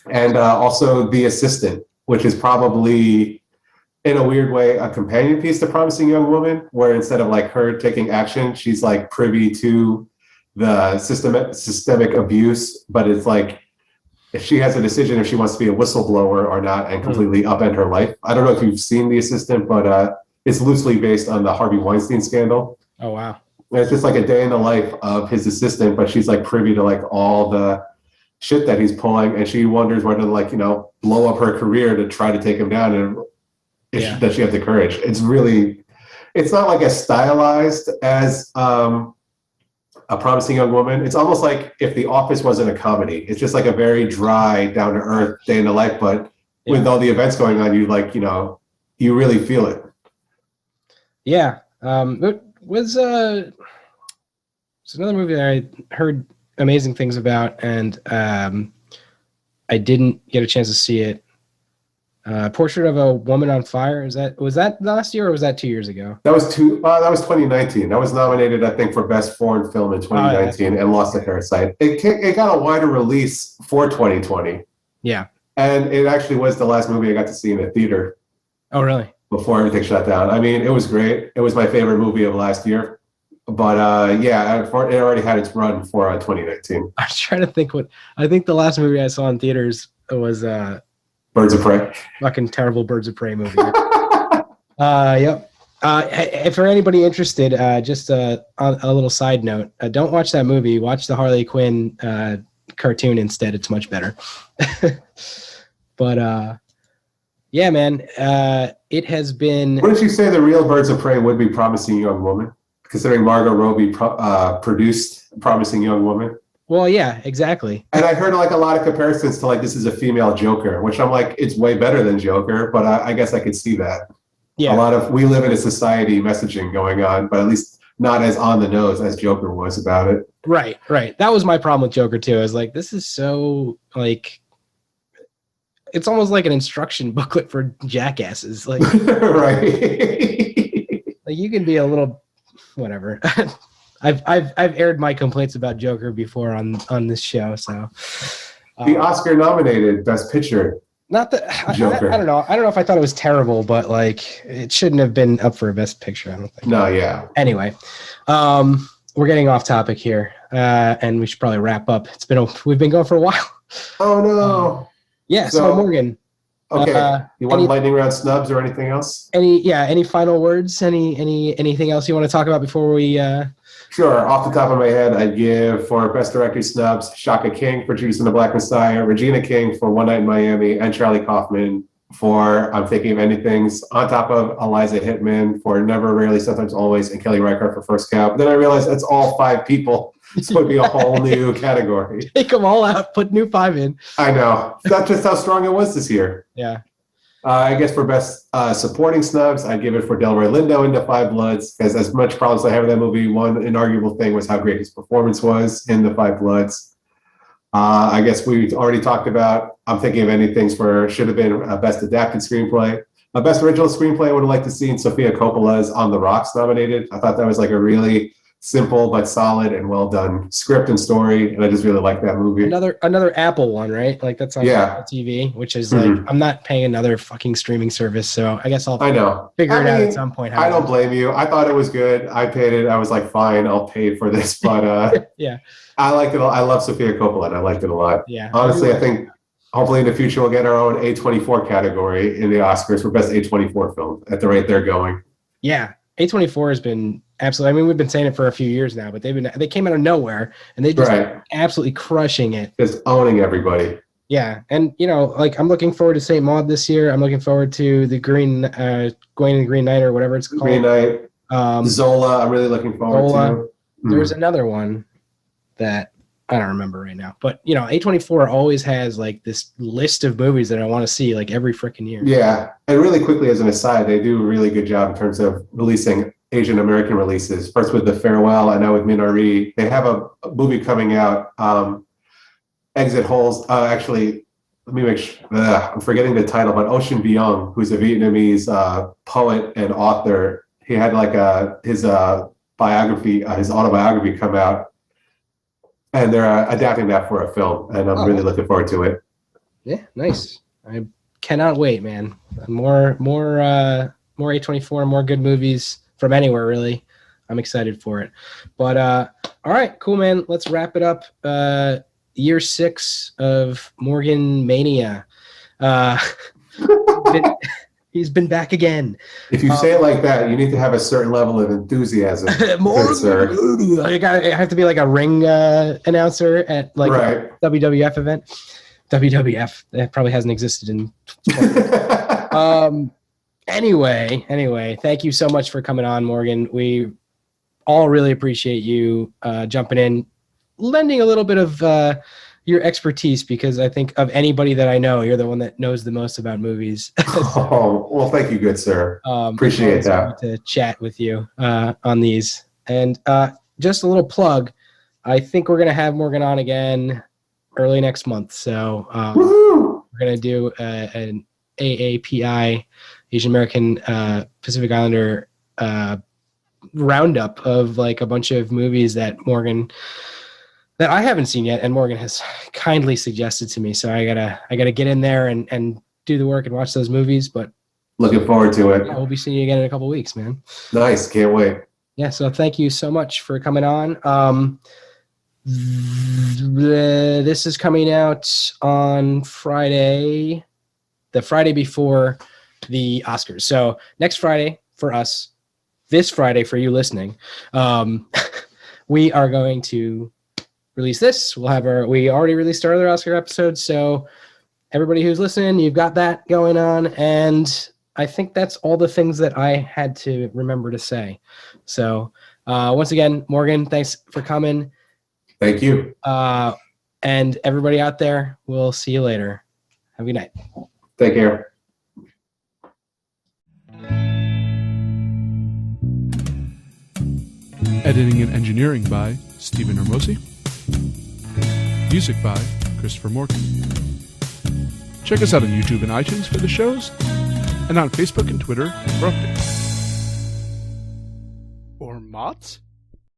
And also The Assistant, which is probably in a weird way a companion piece to Promising Young Woman, where instead of like her taking action, she's like privy to the systemic abuse, but it's like if she has a decision if she wants to be a whistleblower or not and completely upend her life. I don't know if you've seen The Assistant, but it's loosely based on the Harvey Weinstein scandal. Oh, wow. And it's just like a day in the life of his assistant, but she's like privy to like all the shit that he's pulling, and she wonders whether to, like, blow up her career to try to take him down, and does she have the courage? It's not like as stylized as A Promising Young Woman. It's almost like if The Office wasn't a comedy. It's just like a very dry, down to earth day in the life, but with all the events going on, you really feel it. Yeah. It was it's another movie that I heard amazing things about, and I didn't get a chance to see it. Portrait of a Woman on Fire. Was that last year or was that 2 years ago? That was 2019. That was nominated, I think, for Best Foreign Film in 2019 and lost to Parasite. It got a wider release for 2020. Yeah. And it actually was the last movie I got to see in a theater. Oh, really? Before everything shut down. I mean, it was great. It was my favorite movie of last year. But it already had its run for 2019. I was trying to think I think the last movie I saw in theaters was Birds of Prey. Fucking terrible Birds of Prey movie. Yep. For anybody interested, just a little side note, don't watch that movie. Watch the Harley Quinn cartoon instead. It's much better. But yeah, man, it has been... Wouldn't you say the real Birds of Prey would be Promising Young Woman, considering Margot Robbie produced Promising Young Woman? Well, yeah, exactly. And I heard like a lot of comparisons to like this is a female Joker, which I'm like, it's way better than Joker, but I guess I could see that. Yeah. A lot of we live in a society messaging going on, but at least not as on the nose as Joker was about it. Right. That was my problem with Joker too. I was like, this is so like, it's almost like an instruction booklet for jackasses. Like, right. Like you can be a little, whatever. I've aired my complaints about Joker before on this show, so the Oscar nominated Best Picture. Not that Joker. I don't know. I don't know if I thought it was terrible, but like it shouldn't have been up for a Best Picture. I don't think. No, yeah. Anyway, we're getting off topic here, and we should probably wrap up. We've been going for a while. Oh no. Yeah. So Morgan. Okay. You want lightning round snubs or anything else? Any final words? Anything else you want to talk about before we? Sure. Off the top of my head, I'd give for Best Director snubs Shaka King for Judas and the Black Messiah, Regina King for One Night in Miami, and Charlie Kaufman for I'm Thinking of Ending Things, on top of Eliza Hittman for Never, Rarely, Sometimes, Always, and Kelly Reichardt for First Cow. But then I realized that's all 5 people. This would be a whole new category. Take them all out, put new 5 in. I know. That's just how strong it was this year. Yeah. I guess for Best Supporting Snubs, I'd give it for Delroy Lindo in Da 5 Bloods, because as much problems I have with that movie, one inarguable thing was how great his performance was in Da 5 Bloods. I guess we already talked about I'm Thinking of Ending Things should have been Best Adapted Screenplay. Best Original Screenplay I would have liked to see Sofia Coppola's On the Rocks nominated. I thought that was like a really simple but solid and well done script and story, and I just really like that movie. Another Apple one, right? Like that's on Apple TV, which is like I'm not paying another fucking streaming service, so I guess I'll figure it out at some point. I don't blame you. I thought it was good. I paid it. I was like, fine, I'll pay for this, but yeah, I liked it. I love Sofia Coppola, and I liked it a lot. Yeah, honestly, I think hopefully in the future we'll get our own A24 category in the Oscars for best A24 film at the rate they're going. Yeah, A24 has been absolutely. I mean, we've been saying it for a few years now, but they came out of nowhere and they just absolutely crushing it, just owning everybody. Yeah, and like I'm looking forward to Saint Maud this year. I'm looking forward to the Green Going and Green Knight or whatever it's called. Green Knight. Zola. I'm really looking forward to. There's another one that I don't remember right now, but A24 always has like this list of movies that I want to see like every freaking year. Yeah, and really quickly as an aside, they do a really good job in terms of releasing Asian American releases. First with The Farewell, and now with Minari. They have a movie coming out, Exit Holes. Actually, let me make sure. I'm forgetting the title, but Ocean Vuong, who's a Vietnamese poet and author, he had like his biography, his autobiography come out. And they're adapting that for a film, and I'm really looking forward to it. Yeah, nice. I cannot wait, man. More A24, more good movies from anywhere, really. I'm excited for it. But all right, cool, man. Let's wrap it up. Year 6 of Morgan Mania. He's been back again. If you say it like that, you need to have a certain level of enthusiasm. Good, sir. I have to be like a ring announcer at like Right. a WWF event. WWF, that probably hasn't existed in 20 Anyway, thank you so much for coming on, Morgan. We all really appreciate you jumping in, lending a little bit of your expertise, because I think of anybody that I know, you're the one that knows the most about movies. Oh, well, thank you, good sir. Appreciate that. To chat with you on these. And just a little plug, I think we're going to have Morgan on again early next month. So we're going to do an AAPI, Asian American Pacific Islander roundup of like a bunch of movies that I haven't seen yet, and Morgan has kindly suggested to me. So I gotta get in there and do the work and watch those movies. But looking forward to it. Yeah, we'll be seeing you again in a couple of weeks, man. Nice, can't wait. Yeah, so thank you so much for coming on. This is coming out on Friday, the Friday before the Oscars. So next Friday for us, this Friday for you listening, we are going to release this. We already released our other Oscar episode, so everybody who's listening, you've got that going on, and I think that's all the things that I had to remember to say. So once again, Morgan, thanks for coming. Thank you. And everybody out there, we'll see you later. Have a good night. Take care. Editing and engineering by Stephen Hermosi. Music by Christopher Morgan. Check us out on YouTube and iTunes for the shows, and on Facebook and Twitter for updates. Or mods?